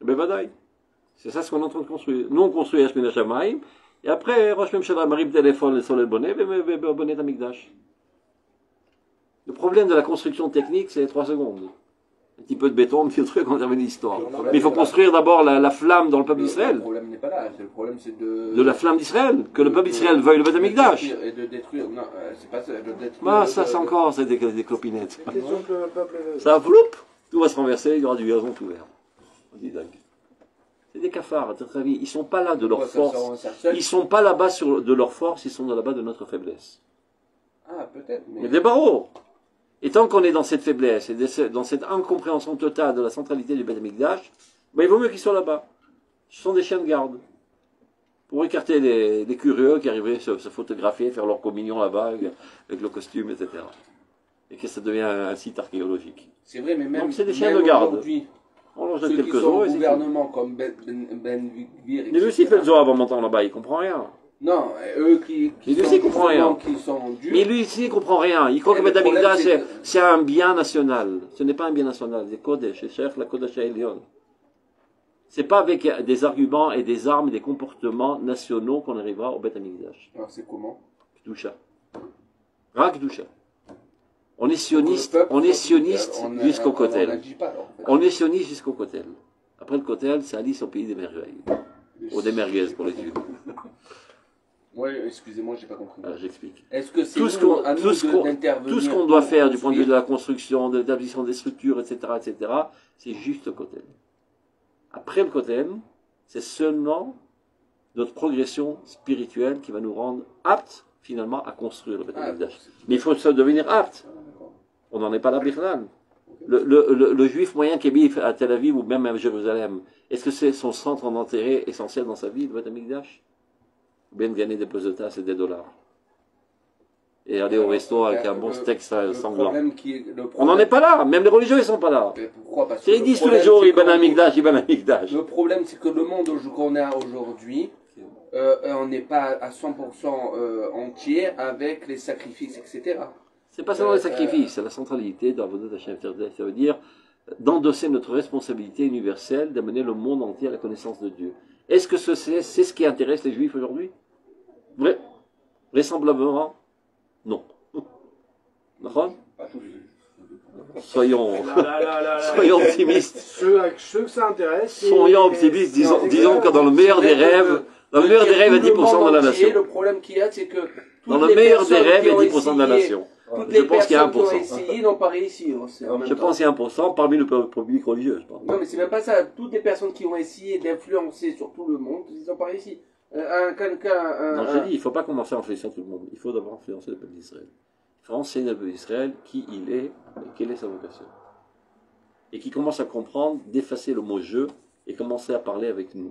[SPEAKER 1] בוודאי. C'est ça ce qu'on est en train de construire. Nous on construit אש מן השמיים, et après ראש ממשלה מרים טלפון לסולל בונה ובונה את המקדש. Le problème de la construction technique, c'est 3 secondes. Un petit peu de béton, un petit truc, on termine l'histoire. Mais il faut construire d'abord la flamme dans le peuple
[SPEAKER 5] Le
[SPEAKER 1] d'Israël.
[SPEAKER 5] problème n'est pas là. Le problème c'est de.
[SPEAKER 1] De la flamme d'Israël. Que le peuple d'Israël veuille le Beth Amikdash.
[SPEAKER 5] Et de détruire. Non, c'est pas ça. De détruire.
[SPEAKER 1] Ah, ça c'est encore, c'est des clopinettes.
[SPEAKER 3] C'est une question que le peuple veut.
[SPEAKER 1] Ça, vloup, tout va se renverser, il y aura du gazon tout vert. On dit dingue. C'est des cafards, à votre avis. Ils sont pas là de leur force. Ils sont pas là-bas de leur force, ils sont là-bas de notre faiblesse.
[SPEAKER 5] Ah, peut-être.
[SPEAKER 1] Il y a des barreaux. Et tant qu'on est dans cette faiblesse et dans cette incompréhension totale de la centralité du Beth Amikdash, ben, il vaut mieux qu'ils soient là-bas. Ce sont des chiens de garde. Pour écarter les curieux qui arriveraient se photographier, faire leur communion là-bas avec le costume, etc. Et que ça devient un site archéologique.
[SPEAKER 5] C'est vrai, mais même.
[SPEAKER 1] Donc, c'est des chiens
[SPEAKER 5] même
[SPEAKER 1] de garde.
[SPEAKER 5] aujourd'hui,
[SPEAKER 1] On leur
[SPEAKER 5] ceux
[SPEAKER 1] jette
[SPEAKER 5] qui
[SPEAKER 1] quelques
[SPEAKER 5] sont
[SPEAKER 1] os
[SPEAKER 5] au
[SPEAKER 1] et c'est tout.
[SPEAKER 5] gouvernement comme Ben Gvir.
[SPEAKER 1] Mais lui aussi il fait le Zohar en montant là-bas, il comprend rien.
[SPEAKER 5] Non, eux qui
[SPEAKER 1] Mais lui aussi, il comprend rien.
[SPEAKER 5] qui sont durs.
[SPEAKER 1] Mais lui ici il comprend rien. Il croit
[SPEAKER 5] Et
[SPEAKER 1] que
[SPEAKER 5] le
[SPEAKER 1] Beth
[SPEAKER 5] problème,
[SPEAKER 1] Amikdash
[SPEAKER 5] c'est que-
[SPEAKER 1] c'est un bien national. Ce n'est pas un bien national, c'est Kodesh, c'est cher la Kodesh Elion. C'est pas avec des arguments et des armes et des comportements nationaux qu'on arrivera au Beth Amikdash.
[SPEAKER 5] Alors c'est comment?
[SPEAKER 1] Kdusha. Rak Kdusha. On est sioniste,
[SPEAKER 5] Le peuple,
[SPEAKER 1] on est sioniste
[SPEAKER 5] on
[SPEAKER 1] jusqu'au
[SPEAKER 5] on
[SPEAKER 1] Kotel.
[SPEAKER 5] n'agit pas, alors, en fait.
[SPEAKER 1] On est sioniste jusqu'au Kotel. Après le Kotel, c'est Alice au pays des merveilles. Ou des merguez pour les Juifs.
[SPEAKER 5] Ouais, excusez-moi, j'ai pas compris.
[SPEAKER 1] Alors, j'explique.
[SPEAKER 5] Est-ce que c'est
[SPEAKER 1] Tout ce qu'on
[SPEAKER 5] à nous d'intervenir
[SPEAKER 1] tout ce qu'on doit
[SPEAKER 5] pour
[SPEAKER 1] faire du point de vue de
[SPEAKER 5] construire
[SPEAKER 1] la construction, de l'établissement des structures, etc., c'est juste le Kotel. Après le Kotel, c'est seulement notre progression spirituelle qui va nous rendre aptes, finalement, à construire le Beth Amikdash. Mais il faut se devenir apte. On n'en est pas là, Birnan. Le juif moyen qui vit à Tel Aviv ou même à Jérusalem, est-ce que c'est son centre en enterré essentiel dans sa vie, le Beth Amikdash? Ou bien de gagner des pesetas et des dollars? Et aller au resto avec un bon steak sanglant. On n'en est pas là, même les religieux ils sont pas là.
[SPEAKER 5] Pourquoi? Parce que
[SPEAKER 1] Ils disent tous les jours, Ibn Amikdash, Ibn Amikdash.
[SPEAKER 5] le problème, c'est que le monde qu'on a aujourd'hui, on n'est pas à 100% entier avec les sacrifices, etc.
[SPEAKER 1] C'est pas seulement les sacrifices, c'est la centralité de la volonté d'Hachem. Ça veut dire d'endosser notre responsabilité universelle d'amener le monde entier à la connaissance de Dieu. Est-ce que c'est ce qui intéresse les Juifs aujourd'hui? Vraisemblablement, non. D'accord? Soyons optimistes.
[SPEAKER 3] Ceux que ça intéresse.
[SPEAKER 1] Soyons optimistes, disons que dans le meilleur des rêves, à 10% de la nation.
[SPEAKER 5] Le problème qu'il y a, c'est que
[SPEAKER 1] dans le meilleur des rêves, il y a 10% de la nation.
[SPEAKER 5] Toutes les
[SPEAKER 1] pense qu'il y a
[SPEAKER 5] personnes qui ont
[SPEAKER 1] 1%.
[SPEAKER 5] essayé n'ont pas réussi.
[SPEAKER 1] Je pense qu'il y a 1% parmi le public religieux, je pense.
[SPEAKER 5] Non, mais c'est même pas ça. Toutes les personnes qui ont essayé d'influencer sur tout le monde, ils n'ont pas réussi.
[SPEAKER 1] Non, je dis, il ne faut pas commencer à influencer tout le monde. Il faut d'abord influencer le peuple d'Israël. Il faut enseigner au peuple d'Israël qui il est et quelle est sa vocation. Et qui commence à comprendre, d'effacer le mot jeu et commencer à parler avec nous.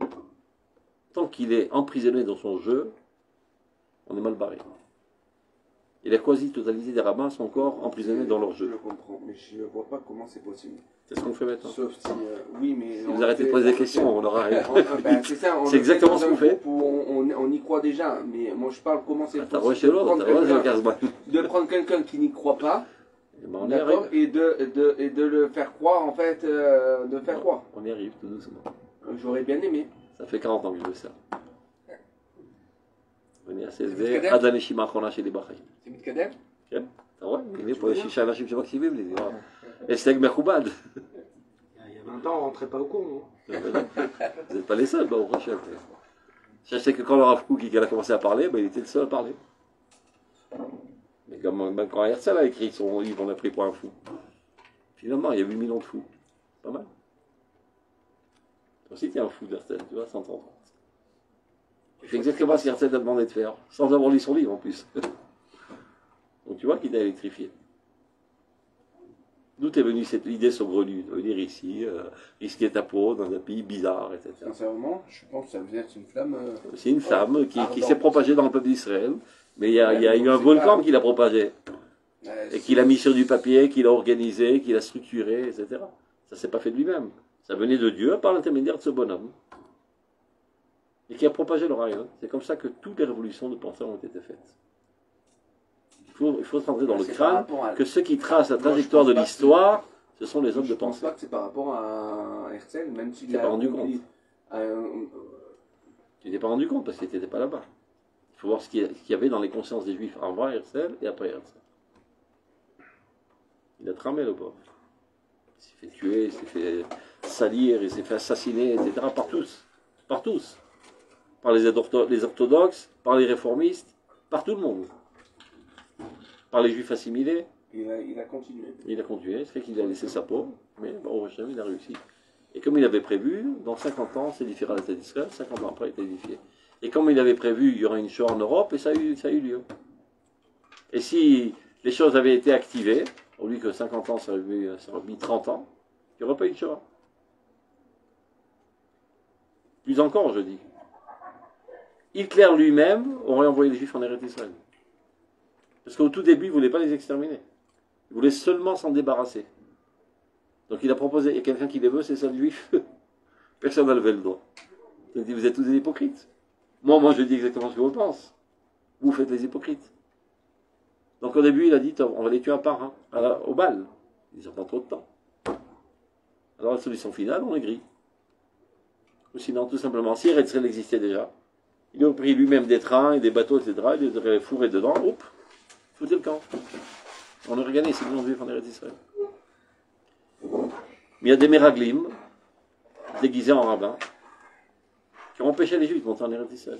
[SPEAKER 1] Tant qu'il est emprisonné dans son jeu, on est mal barré. Et la quasi-totalité des rabbins sont encore emprisonnés dans leur jeu.
[SPEAKER 5] Je comprends, mais je ne vois pas comment c'est possible.
[SPEAKER 1] C'est ce qu'on fait maintenant.
[SPEAKER 5] Sauf si, oui, mais...
[SPEAKER 1] Si vous arrêtez de poser des questions, on aura...
[SPEAKER 5] c'est ça,
[SPEAKER 1] C'est exactement ce qu'on fait.
[SPEAKER 5] On y croit déjà, mais moi je parle comment c'est
[SPEAKER 1] T'as rejeté l'autre,
[SPEAKER 5] de prendre quelqu'un qui n'y croit pas,
[SPEAKER 1] on y
[SPEAKER 5] d'accord,
[SPEAKER 1] arrive.
[SPEAKER 5] et de le faire croire, en fait, de faire croire.
[SPEAKER 1] On y arrive tout doucement.
[SPEAKER 5] J'aurais bien aimé.
[SPEAKER 1] Ça fait 40 ans que je veux ça. Venir s'élever, Adaneshima Chona chez les Bahreïn.
[SPEAKER 4] C'est מתקדם?
[SPEAKER 1] כן, אתה רואה? הנה פה יש 6 אנשים שמקשיבים לי, הישג מכובד.
[SPEAKER 3] Il y a 20 ans, on rentrait pas au con.
[SPEAKER 1] Vous n'êtes pas les seuls, Baruch Hashem. Je sais que quand le Rav Kook a commencé à parler, il était le seul à parler. Mais comme quand Herzl a écrit son livre, on a pris pour un fou. Finalement, il y a 8 millions de fous. Pas mal. Toi aussi, tu es un fou d'Herzl, tu vois, 130 ans. Tu fais exactement ce qu'Herzl t'a demandé de faire, sans avoir lu son livre en plus. Donc tu vois qu'il t'a électrifié. D'où est venue cette idée saugrenue de venir ici, risquer ta peau dans un pays bizarre, etc.
[SPEAKER 5] Sincèrement, je pense que ça devait être une flamme...
[SPEAKER 1] C'est une flamme qui s'est propagée dans le peuple d'Israël, mais il y a eu un volcan qui l'a propagée, et qui l'a mis sur du papier, qui l'a organisé, qui l'a structuré, etc. Ça ne s'est pas fait de lui-même. Ça venait de Dieu par l'intermédiaire de ce bonhomme. Et qui a propagé le rayon. C'est comme ça que toutes les révolutions de pensée ont été faites. Il faut rentrer dans le crâne que ceux qui tracent la trajectoire de l'histoire, ce sont les hommes de pensée.
[SPEAKER 5] Je pense pas que c'est par rapport à Herzl, même s'il
[SPEAKER 1] Tu t'es pas rendu compte.
[SPEAKER 5] compte.
[SPEAKER 1] Tu t'es pas rendu compte parce que tu n'étais pas là-bas. Il faut voir ce qu'il y avait dans les consciences des Juifs avant Herzl et après Herzl. Il a tramé le pauvre. Il s'est fait tuer, il s'est fait salir, il s'est fait assassiner, etc. par tous. Par tous. Par les orthodoxes, par les réformistes, par tout le monde. Par les Juifs assimilés.
[SPEAKER 5] Il a continué.
[SPEAKER 1] Il a continué, c'est vrai qu'il a laissé sa peau, mais bon, il a réussi. Et comme il avait prévu, dans 50 ans, c'est différent de l'État d'Israël, 50 ans après, il est édifié. Et comme il avait prévu, il y aurait une Shoah en Europe, et ça a eu lieu. Et si les choses avaient été activées, au lieu que 50 ans, ça aurait mis 30 ans, il n'y aurait pas eu de Shoah. Plus encore, je dis. Hitler lui-même aurait envoyé les Juifs en Eretz Israël. Parce qu'au tout début, il ne voulait pas les exterminer. Il voulait seulement s'en débarrasser. Donc il a proposé, il y a quelqu'un qui les veut, c'est ça le juif. Personne n'a levé le doigt. Il a dit, vous êtes tous des hypocrites. Moi je dis exactement ce que je pense. Vous faites les hypocrites. Donc au début, il a dit, on va les tuer un par un, au bal. Ils n'ont pas trop de temps. Alors la solution finale, on est gris. Ou sinon, tout simplement, si Eretz Israël existait déjà, il aurait pris lui-même des trains et des bateaux, etc., il les aurait fourrés dedans, hop, foutez le camp. On aurait gagné 6 millions de juifs en Eretz Israël. Mais il y a des méraglim, déguisés en rabbins, qui ont empêché les Juifs de monter en Eretz Israël.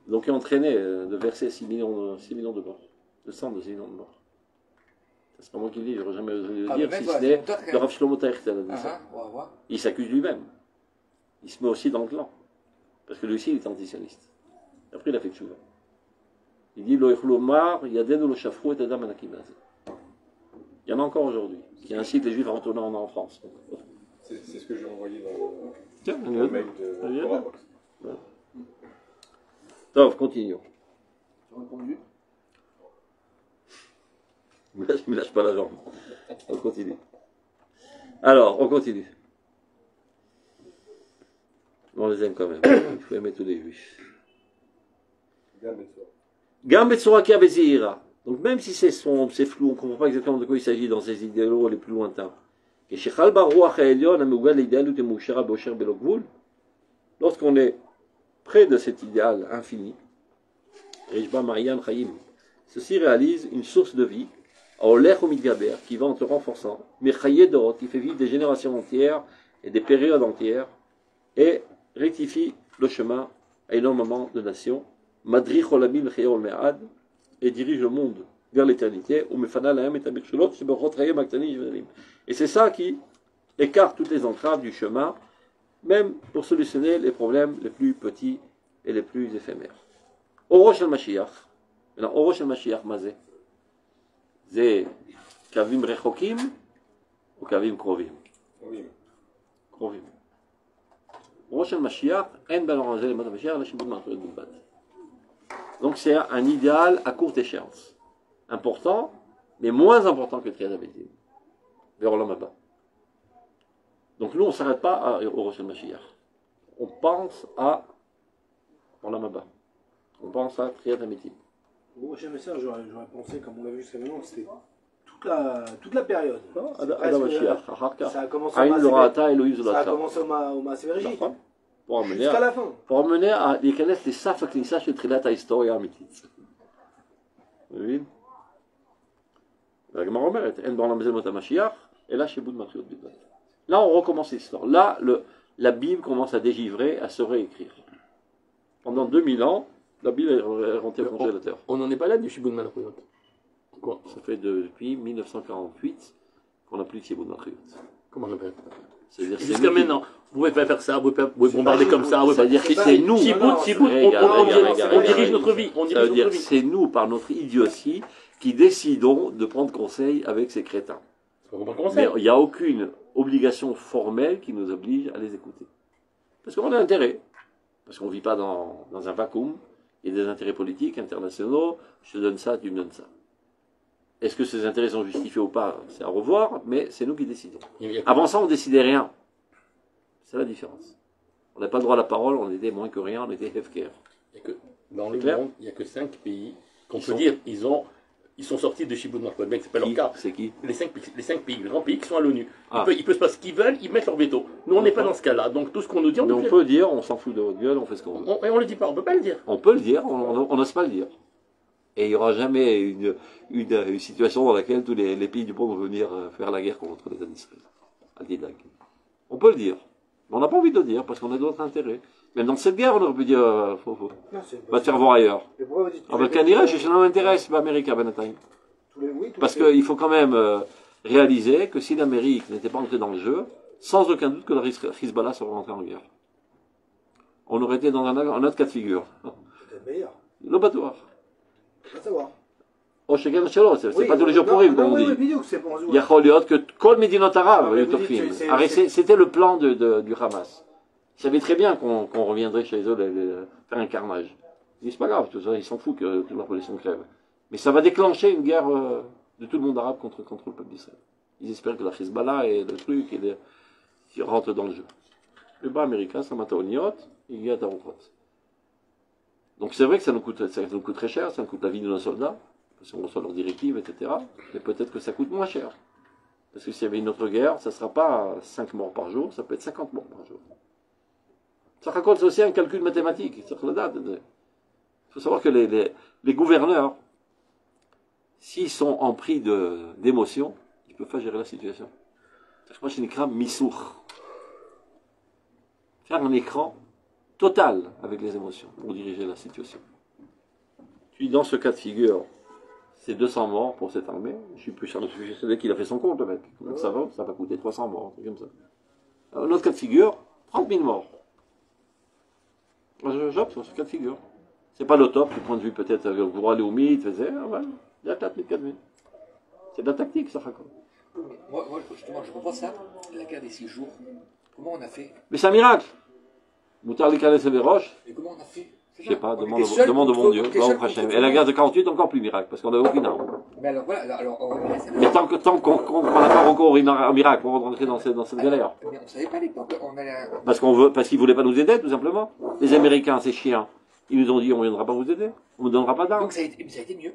[SPEAKER 1] Donc, qui ont entraîné de verser 6 millions de morts, de sang de 6 millions de morts. C'est pas moi qui le dis, j'aurais jamais osé le dire, si ce n'est le Rav Shlomo Taïchtel a dit ça. Il s'accuse lui-même. Il se met aussi dans le clan. Parce que lui aussi, il est antisioniste. Après, il a fait tchouva. Il dit, Lo echlomar, yadenu lo shafru et adam anakim hazeh. Il y en a encore aujourd'hui, qui incite les Juifs à retourner en France.
[SPEAKER 6] C'est ce que j'ai envoyé
[SPEAKER 1] Tiens,
[SPEAKER 6] dans le mail de Torah.
[SPEAKER 1] Tov, continuons.
[SPEAKER 4] Tu as répondu?
[SPEAKER 1] Je me lâche pas la jambe. On continue. Alors, on continue. On les aime quand même. Il faut aimer tous les Juifs. Gam Betsora Kia Bezira. Donc même si c'est sombre, c'est flou, on ne comprend pas exactement de quoi il s'agit dans ces idéaux les plus lointains. Lorsqu'on est près de cet idéal infini, ceci réalise une source de vie, qui va en se renforçant, qui fait vivre des générations entières et des périodes entières, et rectifie le chemin à énormément de nations, et dirige le monde vers l'éternité, et c'est ça qui écarte toutes les entraves du chemin, même pour solutionner les problèmes les plus petits et les plus éphémères. Orosh al-Mashiach. Maintenant, Orosh al-Mashiach, mazé. C'est Kavim Rechokim ou Kavim Krovim? Krovim. Orosh al-Mashiach, en ben arrangé les Mashiach, la Shibud Malchut Bilbad. Donc c'est un idéal à courte échéance. Important, mais moins important que Triad Abedim. Vers Olam Haba. Donc nous, on ne s'arrête pas au Rosh Mashiach. On pense à Olam Haba. On pense à Triad Abedim.
[SPEAKER 3] Au Rosh Mashiach, j'aurais pensé, comme on l'a vu jusqu'à maintenant, que c'était toute la période.
[SPEAKER 1] Adam Mashiach.
[SPEAKER 3] Ça a commencé
[SPEAKER 1] au
[SPEAKER 3] Maaseh Bereshit.
[SPEAKER 1] Pour amener
[SPEAKER 3] jusqu'à la fin.
[SPEAKER 1] Pour amener à להיכנס לסף הכניסה של תחילת ההיסטוריה האמיתית. מבין? והגמרא אומרת, אין בעולם הזה מות המשיח, אלא שיבוד מלכויות בלבד. Là, on recommence l'histoire. Là, la Bible commence à dégivrer, à se réécrire. Pendant 2000 ans, la Bible est rentrée au congélateur.
[SPEAKER 2] On n'en est pas là du Shibud Malchuyot.
[SPEAKER 1] Quoi? Ça fait depuis 1948 qu'on n'a plus de Shibud Malchuyot.
[SPEAKER 2] Comment on appelle?
[SPEAKER 1] Jusqu'à
[SPEAKER 2] maintenant, vous pouvez pas faire ça, vous pouvez bombarder comme ça.
[SPEAKER 1] C'est-à-dire que c'est nous.
[SPEAKER 2] On dirige notre vie.
[SPEAKER 1] Ça veut dire que c'est nous, par notre idiotie, qui décidons de prendre conseil avec ces crétins. Mais il n'y a aucune obligation formelle qui nous oblige à les écouter. Parce qu'on a intérêt. Parce qu'on ne vit pas dans un vacuum. Il y a des intérêts politiques, internationaux. Je te donne ça, tu me donnes ça. Est-ce que ces intérêts sont justifiés ou pas? C'est à revoir, mais c'est nous qui décidons. Avant ça, on ne décidait rien. C'est la différence. On n'a pas le droit à la parole, on était moins que rien, on était hefker.
[SPEAKER 2] Dans le monde, il n'y a que 5 pays qu'on peut dire ils sont sortis de Shibud Malchuyot. Mais ce n'est pas leur cas.
[SPEAKER 1] C'est qui?
[SPEAKER 2] Les 5 pays, les grands pays qui sont à l'ONU. Il peut se passer ce qu'ils veulent, ils mettent leur veto. Nous, on n'est pas dans ce cas-là. Donc tout ce qu'on nous dit,
[SPEAKER 1] on peut dire, on s'en fout de votre gueule, on fait ce qu'on veut.
[SPEAKER 2] Et on ne le dit pas, on ne peut pas le dire.
[SPEAKER 1] On peut le dire, on n'ose pas le dire. Et il n'y aura jamais une situation dans laquelle tous les pays du monde vont venir faire la guerre contre les Israël. On peut le dire. Mais on n'a pas envie de le dire parce qu'on a d'autres intérêts. Même dans cette guerre, on aurait pu dire va te faire voir ailleurs. Kanira, je suis dans l'intérêt, c'est pas l'Amérique à Benathaïm. Parce qu'il faut quand même réaliser que si l'Amérique n'était pas entrée dans le jeu, sans aucun doute que le Hezbollah serait rentré en guerre. On aurait été dans un autre cas de figure.
[SPEAKER 3] Peut-être meilleur.
[SPEAKER 1] Le battoir.
[SPEAKER 3] On va savoir.
[SPEAKER 1] Oh, c'est pas tous les jours pour rire, comme on dit. Il y a que Kol Medinot Arab, c'était le plan du Hamas. Ils savaient très bien qu'on reviendrait chez eux faire un carnage. Ils disent, c'est pas grave, tout ça, ils s'en foutent que toute leur population crève. Mais ça va déclencher une guerre de tout le monde arabe contre le peuple d'Israël. Ils espèrent que la Hezbollah et le truc, qui rentrent dans le jeu. Le bas américain, ça m'a taoniot, il y a ta rencontre. Donc c'est vrai que ça nous coûte très cher, ça nous coûte la vie de nos soldats, parce qu'on reçoit leurs directives, etc. Mais peut-être que ça coûte moins cher. Parce que s'il y avait une autre guerre, ça ne sera pas 5 morts par jour, ça peut être 50 morts par jour. Ça raconte aussi un calcul mathématique. Il faut savoir que les gouverneurs, s'ils sont en prix d'émotion, ils ne peuvent pas gérer la situation. Moi, je n'ai craint misour. faire un écran total avec les émotions pour diriger la situation. Puis dans ce cas de figure, c'est 200 morts pour cette armée. Je suis persuadé qu'il a fait son compte, le mec. Donc ça va coûter 300 morts, un truc comme ça. Un autre cas de figure, 30 000 morts. J'opte sur ce cas de figure. C'est pas le top, du point de vue peut-être pour aller au mythe, il y a 4 000, 4 000. C'est de la tactique, ça, quoi.
[SPEAKER 4] Moi, justement, je revois ça, la guerre des 6 jours. Comment on a fait?
[SPEAKER 1] Mais c'est un miracle. Moutar les calais et les roches.
[SPEAKER 4] Et comment on a fait?
[SPEAKER 1] Je sais pas, demande au bon Dieu. Et la guerre de 48, encore plus miracle, parce qu'on n'avait aucune arme.
[SPEAKER 4] Mais alors voilà,
[SPEAKER 1] Mais tant qu'on n'a pas recours au miracle pour rentrer dans cette galère.
[SPEAKER 4] Mais on savait pas à l'époque,
[SPEAKER 1] Parce qu'ils voulaient pas nous aider, tout simplement. Les Américains, ces chiens, ils nous ont dit on ne viendra pas vous aider, on ne donnera pas d'armes.
[SPEAKER 4] Donc ça a été mieux.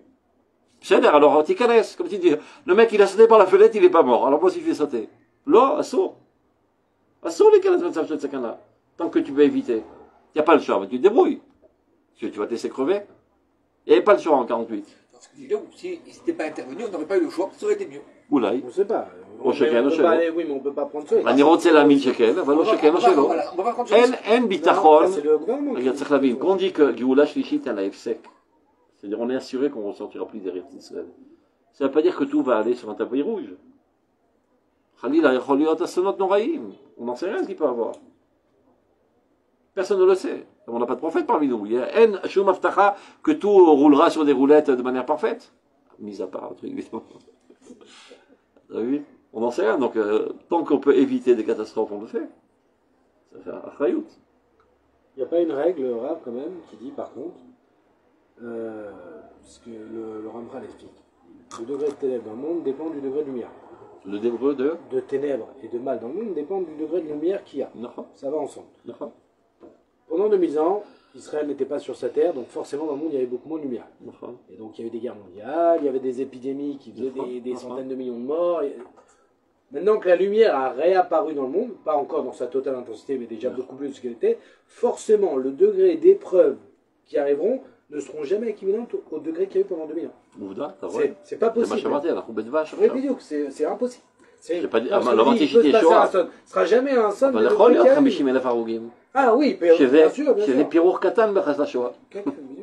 [SPEAKER 1] C'est d'ailleurs, alors tu connais, comme tu dis, le mec il a sauté par la fenêtre, il est pas mort. Alors moi s'il fait sauter. Là, assaut les canasses de cette chacun-là. Tant que tu peux éviter. Il n'y a pas le choix, mais tu te débrouilles. Tu vas te laisser crever. Il n'y avait pas le choix en 48.
[SPEAKER 4] Parce que là, s'ils n'étaient pas intervenus, on n'aurait pas eu le choix, ça aurait été mieux.
[SPEAKER 1] Oulaï.
[SPEAKER 3] On ne sait pas.
[SPEAKER 1] Au chacun, au chacun.
[SPEAKER 3] Oui, mais on ne peut pas prendre ça.
[SPEAKER 1] אני רוצה להאמין שכן, אבל לא שכן או שלא. אין ביטחון. regarde, צריך להבין, quand on dit que גאולה שלישית elle a הפסק, c'est-à-dire on est assuré qu'on ne ressortira plus des rêves d'Israël. Ça ne veut pas dire que tout va aller sur un tapis rouge. חלילה יכול להיות אסונות נוראים. On n'en sait rien ce qu'il peut avoir. Personne ne le sait. On n'a pas de prophète parmi nous. Il y a en shum aftacha que tout roulera sur des roulettes de manière parfaite. Mis à part un truc, évidemment. Vous avez vu? On n'en sait rien. Donc, tant qu'on peut éviter des catastrophes, on le fait. Ça fait un chayout.
[SPEAKER 3] Il n'y a pas une règle, Rav, quand même, qui dit, par contre, ce que le Ramchal explique. Le degré de ténèbres dans le monde dépend du degré de lumière.
[SPEAKER 1] Le débreu
[SPEAKER 3] de ténèbres et de mal dans le monde dépend du degré de lumière qu'il y a.
[SPEAKER 1] Non.
[SPEAKER 3] Ça va ensemble.
[SPEAKER 1] Non.
[SPEAKER 3] Pendant 2000 ans, Israël n'était pas sur sa terre, donc forcément dans le monde il y avait beaucoup moins de lumière.
[SPEAKER 1] Non.
[SPEAKER 3] Et donc il y avait des guerres mondiales, il y avait des épidémies qui faisaient des centaines de millions de morts. Maintenant que la lumière a réapparu dans le monde, pas encore dans sa totale intensité, mais déjà beaucoup plus de ce qu'elle était, forcément le degré d'épreuves qui arriveront ne seront jamais équivalentes au degré qu'il y a eu pendant 2000 ans. C'est pas possible. Oui, vidéo, c'est impossible.
[SPEAKER 1] J'ai pas dit, l'authenticité est
[SPEAKER 3] Shoah. Ce sera jamais un son de
[SPEAKER 1] יכול להיות 50,000 הרוגים.
[SPEAKER 3] oui, bien sûr, bien sûr.
[SPEAKER 1] שזה פירור קטן ביחס לשואה.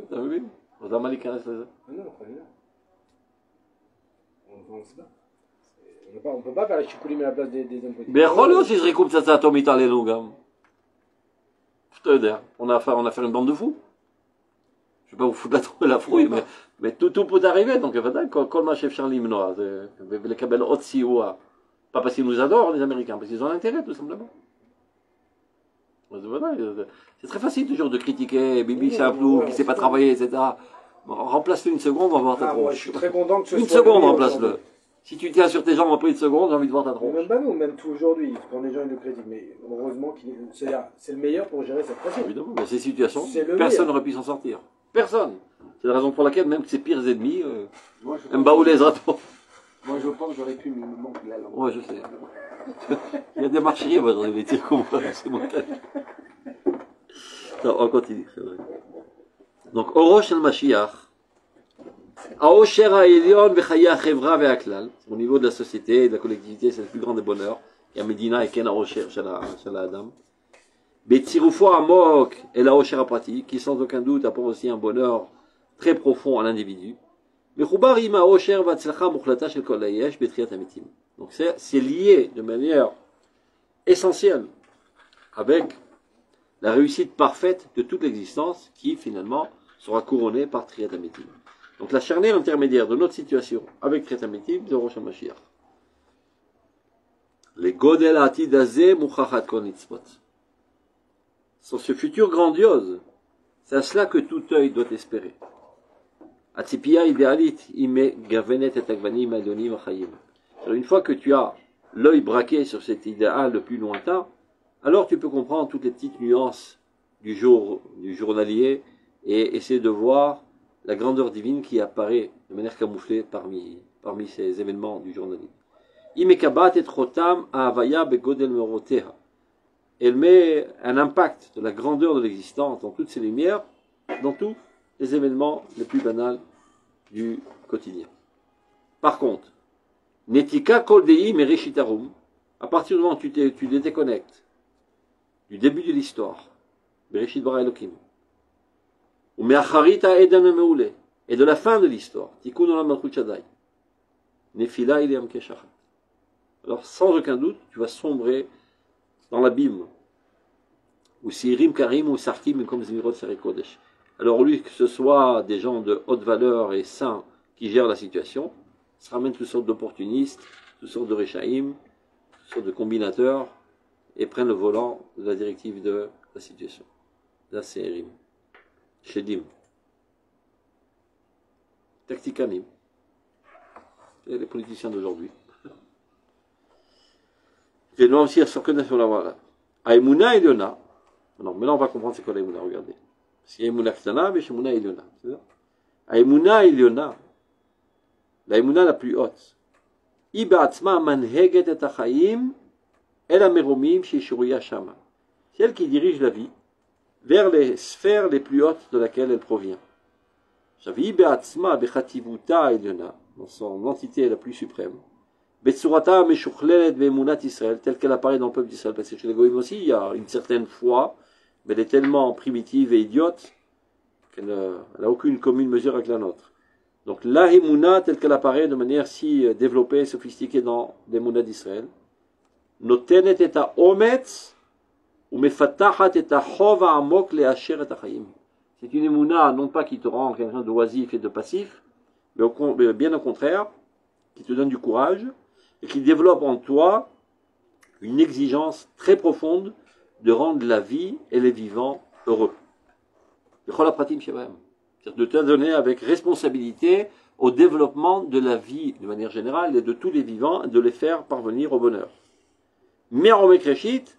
[SPEAKER 1] אתה מבין? אז למה להיכנס לזה?
[SPEAKER 3] On ne peut pas faire les chikoulim à la place des hommes politiques.
[SPEAKER 1] ויכול להיות שיזרקו פצצה אטומית עלינו גם. אתה יודע, on a affaire une bande de fous. Je ne vais pas vous foutre la frouille, mais tout peut arriver. Donc, כל מה שאפשר למנוע, ולקבל עוד סיוע. Pas parce qu'ils nous adorent, les Américains, parce qu'ils ont intérêt, tout simplement. C'est très facile toujours de critiquer Bibi, c'est un flou, qui ne sait pas travailler, etc. Remplace-le une seconde, on va voir ta tronche.
[SPEAKER 3] Moi, je suis très content que ce
[SPEAKER 1] une
[SPEAKER 3] soit
[SPEAKER 1] seconde, remplace-le. Si tu tiens sur tes jambes un peu une seconde, j'ai envie de voir ta tronche.
[SPEAKER 3] Même pas nous, même tout aujourd'hui, quand les gens ils le critiquent. Mais heureusement, c'est le meilleur pour gérer cette pression.
[SPEAKER 1] Évidemment, mais ces situations, personne n'aurait pu s'en sortir. Personne. C'est la raison pour laquelle même ses pires ennemis, Mbaou les attend.
[SPEAKER 5] Moi, je pense que j'aurais pu, mais il me manque la langue.
[SPEAKER 1] Ouais, je sais. Il y a des marchés, moi, dans les métiers comme moi, c'est mon cas. On continue, c'est vrai. Donc, Orosh el-Mashiach, Aosher ha'elion v'chaya ha'chevra ve'aklal, au niveau de la société et de la collectivité, c'est le plus grand des bonheurs. Il y a Medina et Ken Aosher, Shala Adam. Betzirufo Amok et l'Aosher Aprati, qui sans aucun doute apporte aussi un bonheur très profond à l'individu. Donc c'est lié de manière essentielle avec la réussite parfaite de toute l'existence qui finalement sera couronnée par Triat Amitim. Donc la charnière intermédiaire de notre situation avec Triat Amitim, c'est Rosh HaMashiach. Les Godel Atidazé Muchachat Kol Nitzvot. Sur ce futur grandiose, c'est à cela que tout œil doit espérer. Une fois que tu as l'œil braqué sur cet idéal le plus lointain, alors tu peux comprendre toutes les petites nuances du journalier et essayer de voir la grandeur divine qui apparaît de manière camouflée parmi ces événements du journalier. Elle met un impact de la grandeur de l'existence dans toutes ces lumières, dans tous les événements les plus banals du quotidien. Par contre, Netika Koldei Mereshitarum, à partir du moment où tu les déconnectes du début de l'histoire, Bereshit bara Elokim, ou Me'acharita Eden Me'oulé, et de la fin de l'histoire, Tikkun Olam Malchut Shaddai, Nefila Iliam Keshachat. Alors, sans aucun doute, tu vas sombrer dans l'abîme, ou Sirim Karim, ou Sarkim, comme Zmirot Sarikodesh. Alors, lui, que ce soit des gens de haute valeur et saints qui gèrent la situation, se ramènent toutes sortes d'opportunistes, toutes sortes de Rechaïm, toutes sortes de combinateurs, et prennent le volant de la directive de la situation. Là, c'est Erim. Shedim. Tactikanim. C'est les politiciens d'aujourd'hui. Et nous aussi, sur que sur la voie. Aïmouna Eliona. Non, mais là, on va comprendre c'est quoi l'Aïmouna, regardez. Parce qu'il y a Aïmouna Ktana, mais Aïmouna Eliona. C'est ça? Aïmouna Eliona. L'Aïmouna la plus haute. Iba'atzma manheget et achaim el ameromim sheishuruya shama. C'est elle qui dirige la vie vers les sphères les plus hautes de laquelle elle provient. Shavi Iba'atzma bechativuta Eliona, dans son entité la plus suprême. Betsurata meshuchlelet ve'emunat Israël, telle qu'elle apparaît dans le peuple d'Israël. Parce que chez les Goïm aussi, il y a une certaine foi, mais elle est tellement primitive et idiote qu'elle n'a aucune commune mesure avec la nôtre. Donc la Himouna, telle qu'elle apparaît de manière si développée et sophistiquée dans l'Emouna d'Israël, notenet et ometz ou mefatachat et chov amok leasher et achayim. C'est une Emouna non pas qui te rend quelqu'un de oisif et de passif, mais bien au contraire, qui te donne du courage et qui développe en toi une exigence très profonde de rendre la vie et les vivants heureux. De te donner avec responsabilité au développement de la vie de manière générale et de tous les vivants et de les faire parvenir au bonheur. Meromekreshit,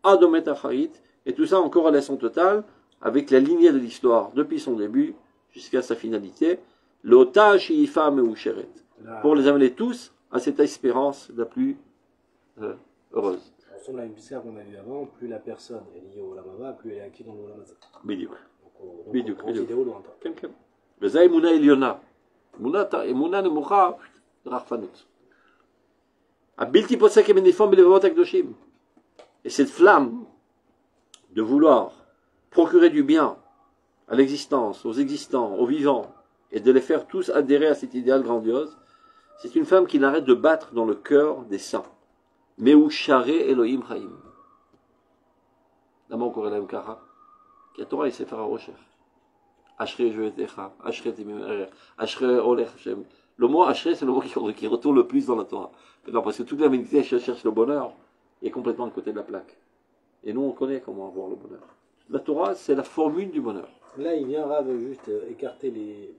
[SPEAKER 1] Adomet Acharit, et tout ça en corrélation totale avec la lignée de l'histoire depuis son début jusqu'à sa finalité, l'Ota Shiifa Meusheret, pour les amener tous à cette espérance la plus heureuse.
[SPEAKER 3] Ça ressemble à une piscine qu'on a vue avant, plus la personne est liée au Lamava, plus elle est acquise dans le Lamazat.
[SPEAKER 1] Bidiuk.
[SPEAKER 3] בדיוק, בדיוק.
[SPEAKER 1] כן, כן. וזה אמונה עליונה. אמונה נמוכה, רחפנות. הבלתי פוסק מניפון בלבבות הקדושים. Et cette flamme de vouloir procurer du bien à l'existence, aux existants, aux vivants, et de les faire tous adhérer à cet idéal grandiose, c'est une flamme qui n'arrête de battre dans le cœur des saints. Meu Share Elohim Chaim. Lama on corrèle la Mkara. כי התורה היא ספר העושר. אשרי יושבתך, אשרי תמימך, אשרי הולך שם. Le mot acheter, c'est le mot qui retourne le plus dans la Torah. Non, parce que toute l'humanité cherche le bonheur est complètement de côté de la plaque. Et nous, on connaît comment avoir le bonheur. La Torah, c'est la formule du bonheur.
[SPEAKER 3] Là, il vient Rav juste écarter les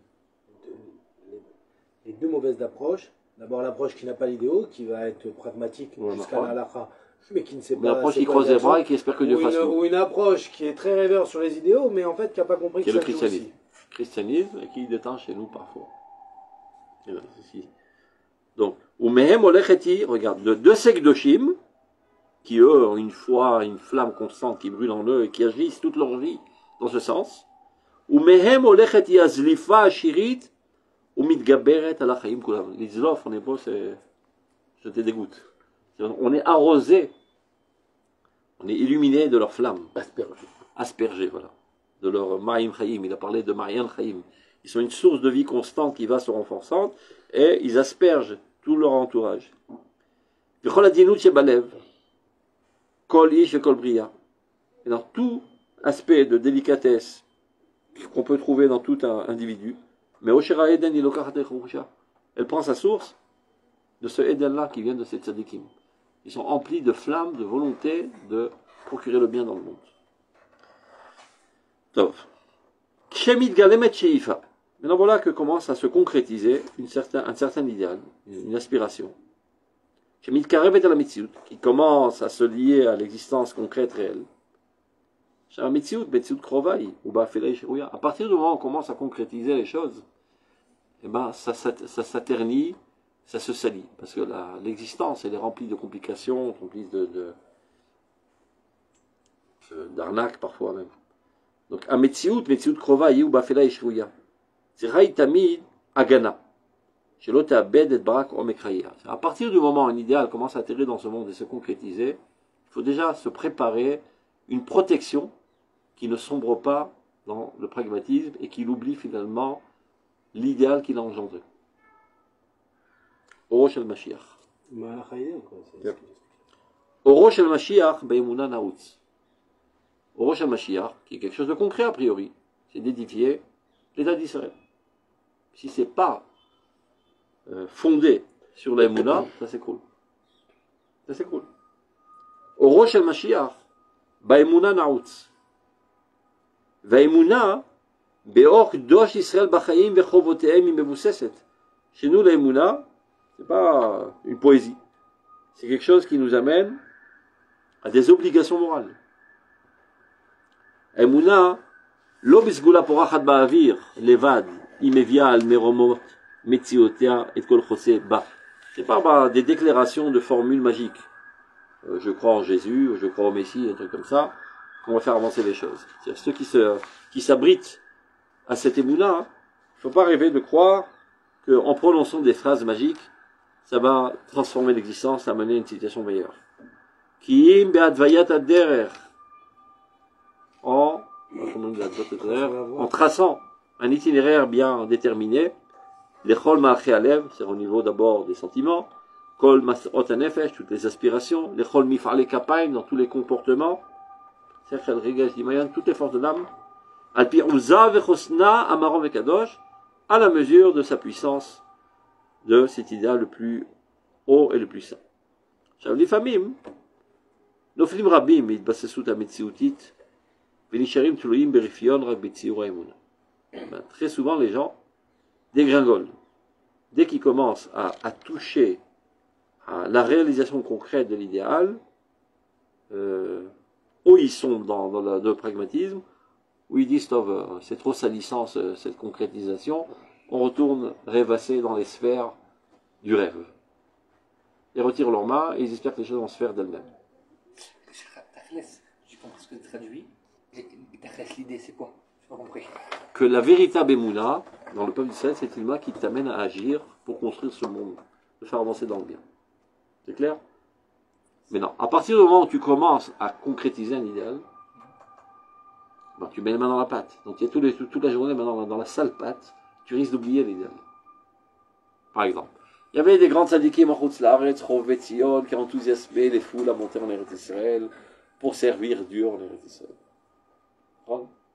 [SPEAKER 3] deux mauvaises approches. D'abord, l'approche qui n'a pas l'idéo, qui va être pragmatique jusqu'à la halakha, mais qui ne sait pas.
[SPEAKER 1] Une approche qui croise les bras et qui espère que Dieu fasse tout.
[SPEAKER 3] Ou une approche qui est très rêveur sur les idéaux, mais en fait qui n'a pas compris que
[SPEAKER 1] c'est le
[SPEAKER 3] ça joue
[SPEAKER 1] christianisme.
[SPEAKER 3] aussi.
[SPEAKER 1] Christianisme et qui détend chez nous parfois. Et là, donc, Umehem Olecheti, regarde, de deux Sekdoshim, qui eux ont une foi, une flamme constante qui brûle en eux et qui agissent toute leur vie dans ce sens. Umehem Olecheti Azlifa Ashirit, Umidgaberet Alachaim Kulam. L'Izlof en hébreu, c'est. Je te dégoûte. On est arrosé, on est illuminé de leur flamme. Aspergé, voilà. De leur Ma'im Chaim. Il a parlé de Marian Chaim. Ils sont une source de vie constante qui va se renforçant et ils aspergent tout leur entourage. Et dans tout aspect de délicatesse qu'on peut trouver dans tout un individu, mais elle prend sa source de ce Eden-là qui vient de ces tzadikim. Ils sont emplis de flammes, de volonté de procurer le bien dans le monde. Tov. Kshemit galemet sheifa. Maintenant voilà que commence à se concrétiser un certain idéal, une aspiration. Kshemit karevet à la mitziut, qui commence à se lier à l'existence concrète réelle. À partir du moment où on commence à concrétiser les choses, eh ben, ça s'aternit, ça se salit. Parce que l'existence, elle est remplie de complications, remplie d'arnaques parfois même. Donc, à Metsiout Krova, ou Bafela et Shrouya. C'est Raï Tamid Agana. Chez l'autre, Abed et Barak Omekraya. À partir du moment où un idéal commence à atterrir dans ce monde et se concrétiser, il faut déjà se préparer une protection qui ne sombre pas dans le pragmatisme et qui oublie finalement l'idéal qu'il a engendré. Orosh al-Mashiach. Orosh al-Mashiach, Be'emuna Naoutz. Orosh al-Mashiach, qui est quelque chose de concret a priori, c'est d'édifier l'État d'Israël. Si c'est pas fondé sur la Emouna, ça s'écroule. Ça s'écroule. Orosh al-Mashiach, Be'emuna Naoutz. Ve'emuna, Be'or Dosh Israël Bachayim Ve'chovotehem Imevusseset. Chez nous, la Emouna, c'est pas une poésie. C'est quelque chose qui nous amène à des obligations morales. Emouna, lo bisgula porachat ba'avir, levad, imevia al meromot, metziotea et kol chose ba. C'est pas des déclarations de formules magiques. Je crois en Jésus, je crois au Messie, un truc comme ça, qu'on va faire avancer les choses. C'est-à-dire ceux qui s'abritent à cette Emouna, il ne faut pas rêver de croire qu'en prononçant des phrases magiques, ça va transformer l'existence, amener une situation meilleure. Kiim be'advayat ad-derer. En traçant un itinéraire bien déterminé, les chol ma'achei alev, c'est au niveau d'abord des sentiments, kol mas'ot hanefesh, toutes les aspirations, les chol mif'alei kapayim, dans tous les comportements, c'est-à-dire toutes les forces de l'âme, al pi uza vechosna amaron vekadosh, à la mesure de sa puissance, de cet idéal le plus haut et le plus saint. עכשיו לפעמים נופלים רבים בהתבססות המציאותית ונשארים תלויים ברפיון רק בציור האמונה. Très souvent les gens dégringolent. Dès qu'ils commencent à toucher à la réalisation concrète de l'idéal, où ils sont dans le pragmatisme, où ils disent c'est trop salissant cette concrétisation, on retourne rêvasser dans les sphères du rêve. Ils retirent leurs mains et ils espèrent que les choses vont se faire d'elles-mêmes.
[SPEAKER 4] J'ai compris ce que tu traduis. L'idée, c'est quoi? Je n'ai pas compris.
[SPEAKER 1] Que la véritable Emouna, dans le peuple d'Israël, c'est une main qui t'amène à agir pour construire ce monde, de faire avancer dans le bien. C'est clair? Mais non, à partir du moment où tu commences à concrétiser un idéal, ben, tu mets les mains dans la pâte. Donc il y a toute la journée maintenant dans la sale pâte, tu risques d'oublier l'idéal. Par exemple, il y avait des grands tzadikim en Chutz La'aretz, Chov Tzion, qui enthousiasmaient les foules à monter en Eretz Israël pour servir Dieu en Eretz Israël.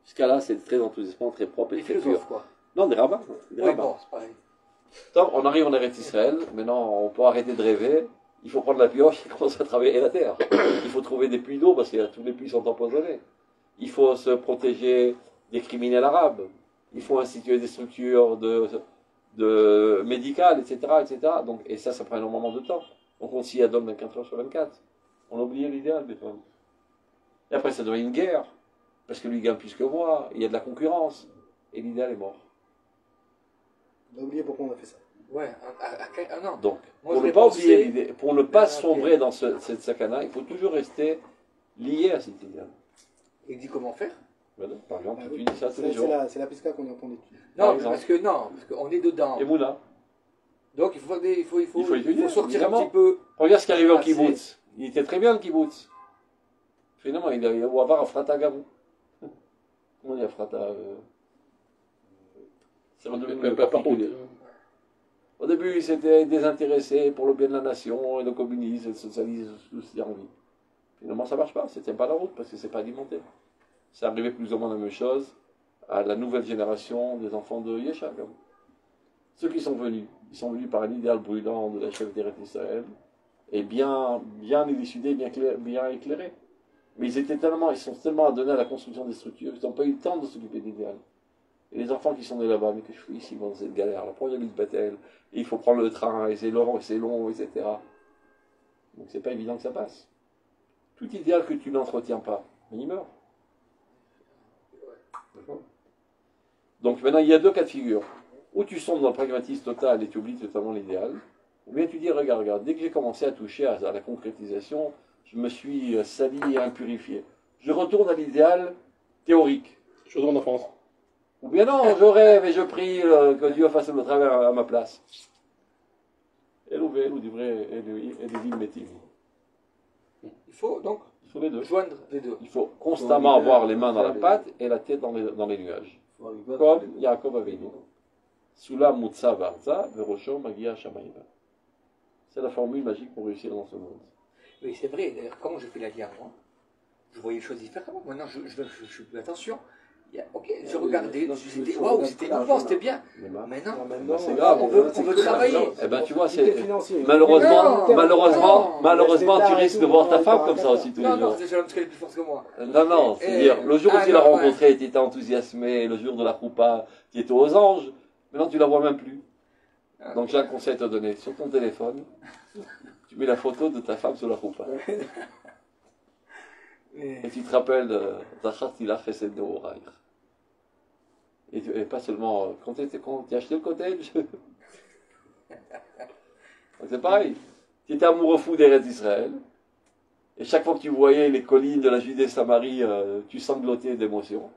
[SPEAKER 1] Jusqu'à là, c'est très enthousiasmant, très propre et
[SPEAKER 4] Les
[SPEAKER 1] très pur.
[SPEAKER 4] philosophes, quoi.
[SPEAKER 1] Non, des rabbins. Des
[SPEAKER 4] Oui,
[SPEAKER 1] rabbins.
[SPEAKER 4] bon, c'est pareil.
[SPEAKER 1] Donc, on arrive en Eretz Israël, maintenant on peut arrêter de rêver, il faut prendre la pioche et commencer à travailler la terre. Il faut trouver des puits d'eau parce que tous les puits sont empoisonnés. Il faut se protéger des criminels arabes. Il faut instituer des structures médicales, etc., etc. Donc, et ça prend énormément de temps. Donc on s'y adonne 24 heures sur 24. On a oublié l'idéal, Béthune. Et après, ça devient une guerre. Parce que lui gagne plus que moi, il y a de la concurrence. Et l'idéal est mort.
[SPEAKER 3] On a oublié pourquoi on a fait ça.
[SPEAKER 4] Ouais, non.
[SPEAKER 1] Donc,
[SPEAKER 4] Moi,
[SPEAKER 1] pour
[SPEAKER 4] je
[SPEAKER 1] ne pas
[SPEAKER 4] l'ai pensé,
[SPEAKER 1] oublier l'idée, pour ne pas
[SPEAKER 4] ok.
[SPEAKER 1] sombrer dans cette sakana, il faut toujours rester lié à cet idéal.
[SPEAKER 4] Il dit comment faire?
[SPEAKER 1] Voilà. Par exemple,
[SPEAKER 3] Ah
[SPEAKER 1] tu
[SPEAKER 3] oui.
[SPEAKER 1] dis ça tous les jours.
[SPEAKER 3] C'est la pisca qu'on entend dessus.
[SPEAKER 1] Par
[SPEAKER 4] Non,
[SPEAKER 1] exemple.
[SPEAKER 4] parce qu'on est dedans.
[SPEAKER 1] Et Mouna.
[SPEAKER 4] Donc il faut
[SPEAKER 1] étudier,
[SPEAKER 4] sortir
[SPEAKER 1] évidemment.
[SPEAKER 4] un petit peu.
[SPEAKER 1] Regarde ce qui est arrivé au
[SPEAKER 4] Ah,
[SPEAKER 1] kibbutz. Il était très bien le kibbutz. Finalement, il a eu avoir un frata gamou. Comment on dit un frata c'est un domaine particulier. Au début, il s'était désintéressé pour le bien de la nation et le communisme, le socialisme, tout ce qu'il a envie. Finalement, ça ne marche pas, ça ne tient pas la route parce que c'est pas alimenté. C'est arrivé plus ou moins la même chose à la nouvelle génération des enfants de Yesha. Ceux qui sont venus, ils sont venus par un idéal brûlant de la chef d'Eretz Israël et bien élucidés, bien éclairés. Mais ils sont tellement adonnés à la construction des structures, ils n'ont pas eu le temps de s'occuper de l'idéal. Et les enfants qui sont nés là-bas, mais que je fais ici dans cette galère, la première ville de Bethel, et il faut prendre le train, et c'est long, etc. Donc c'est pas évident que ça passe. Tout idéal que tu n'entretiens pas, mais il meurt. Donc maintenant, il y a deux cas de figure. Ou tu sombres dans le pragmatisme total et tu oublies totalement l'idéal, ou bien tu dis, regarde, dès que j'ai commencé à toucher à la concrétisation, je me suis sali et impurifié. Je retourne à l'idéal théorique.
[SPEAKER 2] Je retourne en France.
[SPEAKER 1] Ou bien non, je rêve et je prie que Dieu fasse le travail à ma place. Et des villes métiers.
[SPEAKER 4] Il faut donc
[SPEAKER 1] Il faut les deux.
[SPEAKER 4] joindre les deux.
[SPEAKER 1] Il faut constamment avoir les mains dans la pâte et la tête dans les nuages. Comme Yaakov Avinu. Sula Mutsa Varza, Verosho Magia Shamayim. C'est la formule magique pour réussir dans ce monde.
[SPEAKER 4] Oui, c'est vrai. D'ailleurs, comment je fais la guerre, moi? Je voyais les choses différemment. Maintenant, je fais plus attention. Ok, je regardais, c'était waouh, c'était innovant, c'était bien. Maintenant,
[SPEAKER 1] c'est grave.
[SPEAKER 4] On veut travailler.
[SPEAKER 1] Eh ben, tu vois, c'est
[SPEAKER 3] financier.
[SPEAKER 1] malheureusement, tu risques de voir ta femme comme ça aussi tous les
[SPEAKER 4] Non,
[SPEAKER 1] jours.
[SPEAKER 4] c'est déjà parce qu'elle est plus forte que moi.
[SPEAKER 1] Non, c'est-à-dire, le jour où tu l'as rencontrée, tu étais enthousiasmé, le jour de la roupa, tu étais aux anges, maintenant tu la vois même plus. Donc j'ai un conseil à te donner, sur ton téléphone, tu mets la photo de ta femme sur la roupa. Et tu te rappelles de Zachar Tila Chesed Neoraïr. Et pas seulement, quand tu as acheté le cottage, c'est pareil, tu étais amoureux fou d'Eretz Israël, et chaque fois que tu voyais les collines de la Judée-Samarie, tu sanglotais d'émotion.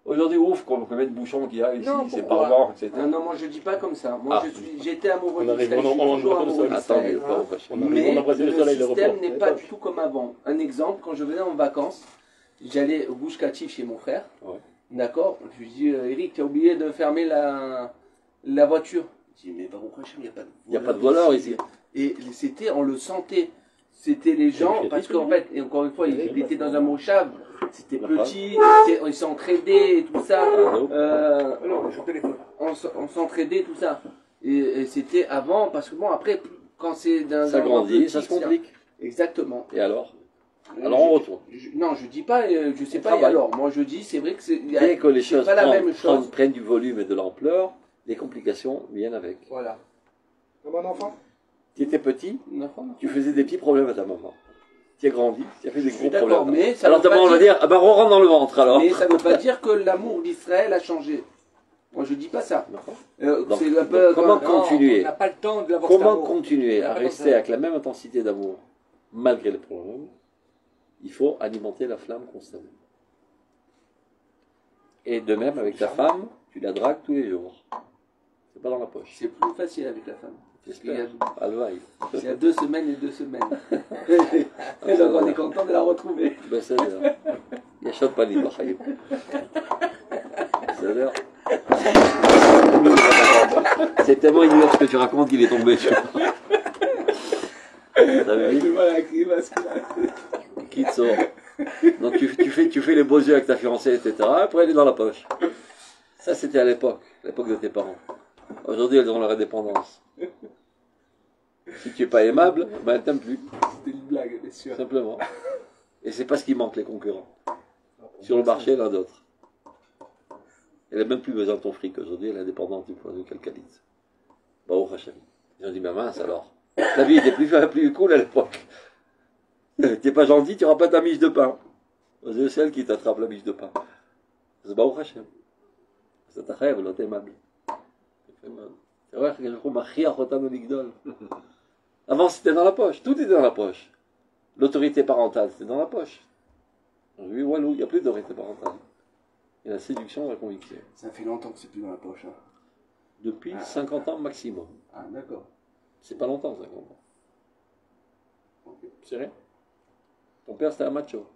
[SPEAKER 1] Aujourd'hui, ouf, combien de bouchons qu'il y a ici, c'est barbare, etc.
[SPEAKER 5] Non, moi je dis pas comme ça. Moi j'étais amoureux
[SPEAKER 2] On arrive,
[SPEAKER 5] d'Israël, je suis toujours amoureux d'Israël. Mais le système n'est pas du tout comme avant. Un exemple, quand je venais en vacances, j'allais au Gush Katif chez mon frère.
[SPEAKER 1] Ouais.
[SPEAKER 5] D'accord. Je lui dis, Eric, tu as oublié de fermer la voiture. Je dis, mais Baruch Hashem, il n'y a pas de voleur.
[SPEAKER 1] Il n'y a pas de voleur ici.
[SPEAKER 5] Et c'était, on le sentait. C'était les gens, parce qu'en fait, et encore une fois, il était dans un moshav, c'était petit, ils s'entraidaient et tout ça. On s'entraidait, tout ça. Et c'était avant, parce que bon, après, quand c'est dans
[SPEAKER 1] ça grandit, ça se complique.
[SPEAKER 5] Exactement.
[SPEAKER 1] Et alors on retourne.
[SPEAKER 5] Non, je dis pas, je sais pas, et alors. Moi, je dis, c'est vrai que c'est.
[SPEAKER 1] Dès que les choses
[SPEAKER 5] pas la même chose.
[SPEAKER 1] prennent du volume et de l'ampleur, les complications viennent avec.
[SPEAKER 4] Voilà.
[SPEAKER 3] Comme un enfant.
[SPEAKER 1] Tu étais petit, tu faisais des petits problèmes à ta maman. Tu as grandi, tu as fait des gros problèmes.
[SPEAKER 5] Mais ça
[SPEAKER 1] alors ta maman va dire, ah ben on rentre dans le ventre alors.
[SPEAKER 5] Mais ça ne veut pas dire que l'amour d'Israël a changé. Moi je dis pas ça.
[SPEAKER 1] Comment continuer
[SPEAKER 4] On n'a pas le temps de l'avoir.
[SPEAKER 1] Comment continuer à rester avec la même intensité d'amour malgré les problèmes? Il faut alimenter la flamme constamment. Et de même avec ta femme, tu la dragues tous les jours. C'est pas dans la poche.
[SPEAKER 5] C'est plus facile avec la femme.
[SPEAKER 1] J'espère.
[SPEAKER 5] Il y a 2 semaines et 2 semaines. Et donc on est content de la retrouver.
[SPEAKER 1] Ben c'est l'heure. Il y a chaud pas libre. C'est l'heure. C'est tellement ignoble ce que tu racontes qu'il est tombé. T'as vu? Qui te sort. Donc tu fais les beaux yeux avec ta fiancée, etc. Après elle est dans la poche. Ça c'était à l'époque de tes parents. Aujourd'hui elles ont leur indépendance. Si tu n'es pas aimable, ben elle t'aime plus.
[SPEAKER 5] C'était une blague, bien sûr.
[SPEAKER 1] Simplement. Et c'est pas ce qui manque les concurrents. Sur le marché, l'un d'autre. Elle n'a même plus besoin de ton fric aujourd'hui, elle est indépendante du point de vue qu'elle qualise. Baruch Hashem. Ils ont dit, mais mince alors. La vie était plus cool à l'époque. Tu n'es pas gentil, tu n'auras pas ta miche de pain. C'est celle qui t'attrape la miche de pain. C'est Baruch Hashem. C'est ta rêve, l'autre aimable. C'est vrai que je avant c'était dans la poche, tout était dans la poche. L'autorité parentale c'était dans la poche. Oui, Walou, il n'y a plus d'autorité parentale. Il y a la séduction et la conviction.
[SPEAKER 5] Ça fait longtemps que c'est plus dans la poche. Hein.
[SPEAKER 1] Depuis 50 ans maximum.
[SPEAKER 5] Ah d'accord.
[SPEAKER 1] C'est pas longtemps 50 ans. C'est rien. Ton père c'était un macho.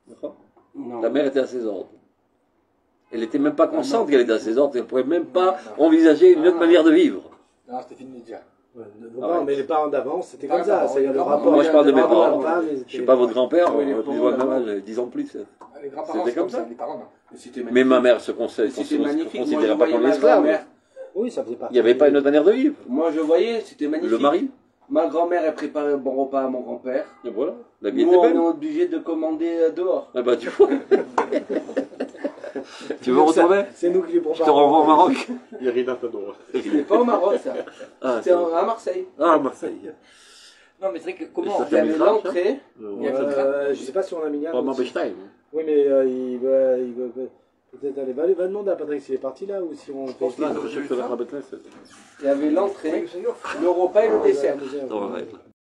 [SPEAKER 1] D'accord? Ta mère était à ses ordres. Elle n'était même pas consciente qu'elle était à ses ordres. Elle ne pouvait même pas envisager une autre manière de vivre.
[SPEAKER 4] Non, c'était fini déjà.
[SPEAKER 3] Non, mais les parents d'avant, c'était comme ça. C'est le rapport.
[SPEAKER 1] Moi, je parle de mes parents.
[SPEAKER 3] Je
[SPEAKER 1] Je ne sais pas votre grand-père, plus loin de moi, 10 ans plus.
[SPEAKER 4] Les grands-parents,
[SPEAKER 1] c'était comme ça.
[SPEAKER 4] Les parents, non.
[SPEAKER 1] Mais ma mère se
[SPEAKER 5] C'était magnifique.
[SPEAKER 1] considérait pas comme esclave.
[SPEAKER 3] Oui, ça faisait partie.
[SPEAKER 1] Il n'y avait pas une autre manière de vivre.
[SPEAKER 5] Moi je voyais, c'était magnifique.
[SPEAKER 1] Le mari.
[SPEAKER 5] Ma grand-mère, elle préparait un bon repas à mon grand-père.
[SPEAKER 1] Et voilà. La vie
[SPEAKER 5] Nous,
[SPEAKER 1] était
[SPEAKER 5] on est
[SPEAKER 1] belle.
[SPEAKER 5] obligé de commander dehors.
[SPEAKER 1] Ah bah tu vois. Tu veux retourner?
[SPEAKER 3] C'est nous qui les
[SPEAKER 1] Je
[SPEAKER 3] préparons.
[SPEAKER 1] te renvoie au Maroc.
[SPEAKER 6] Il y a rien à t'adorer.
[SPEAKER 5] C'était pas au Maroc ça. C'était à Marseille.
[SPEAKER 1] Ah, Marseille.
[SPEAKER 4] Non, mais c'est vrai que comment
[SPEAKER 1] Ça
[SPEAKER 5] Il y avait
[SPEAKER 1] Midrash,
[SPEAKER 5] l'entrée.
[SPEAKER 3] Je sais pas si on a mis là.
[SPEAKER 1] Pas Mambestein.
[SPEAKER 3] Oui, mais il va peut-être aller. Va demander à Patrick s'il est parti là ou si on fait.
[SPEAKER 1] Je sais que la Rabbet-Ness,
[SPEAKER 5] Il y avait l'entrée, le repas et le dessert.
[SPEAKER 1] dans la règle.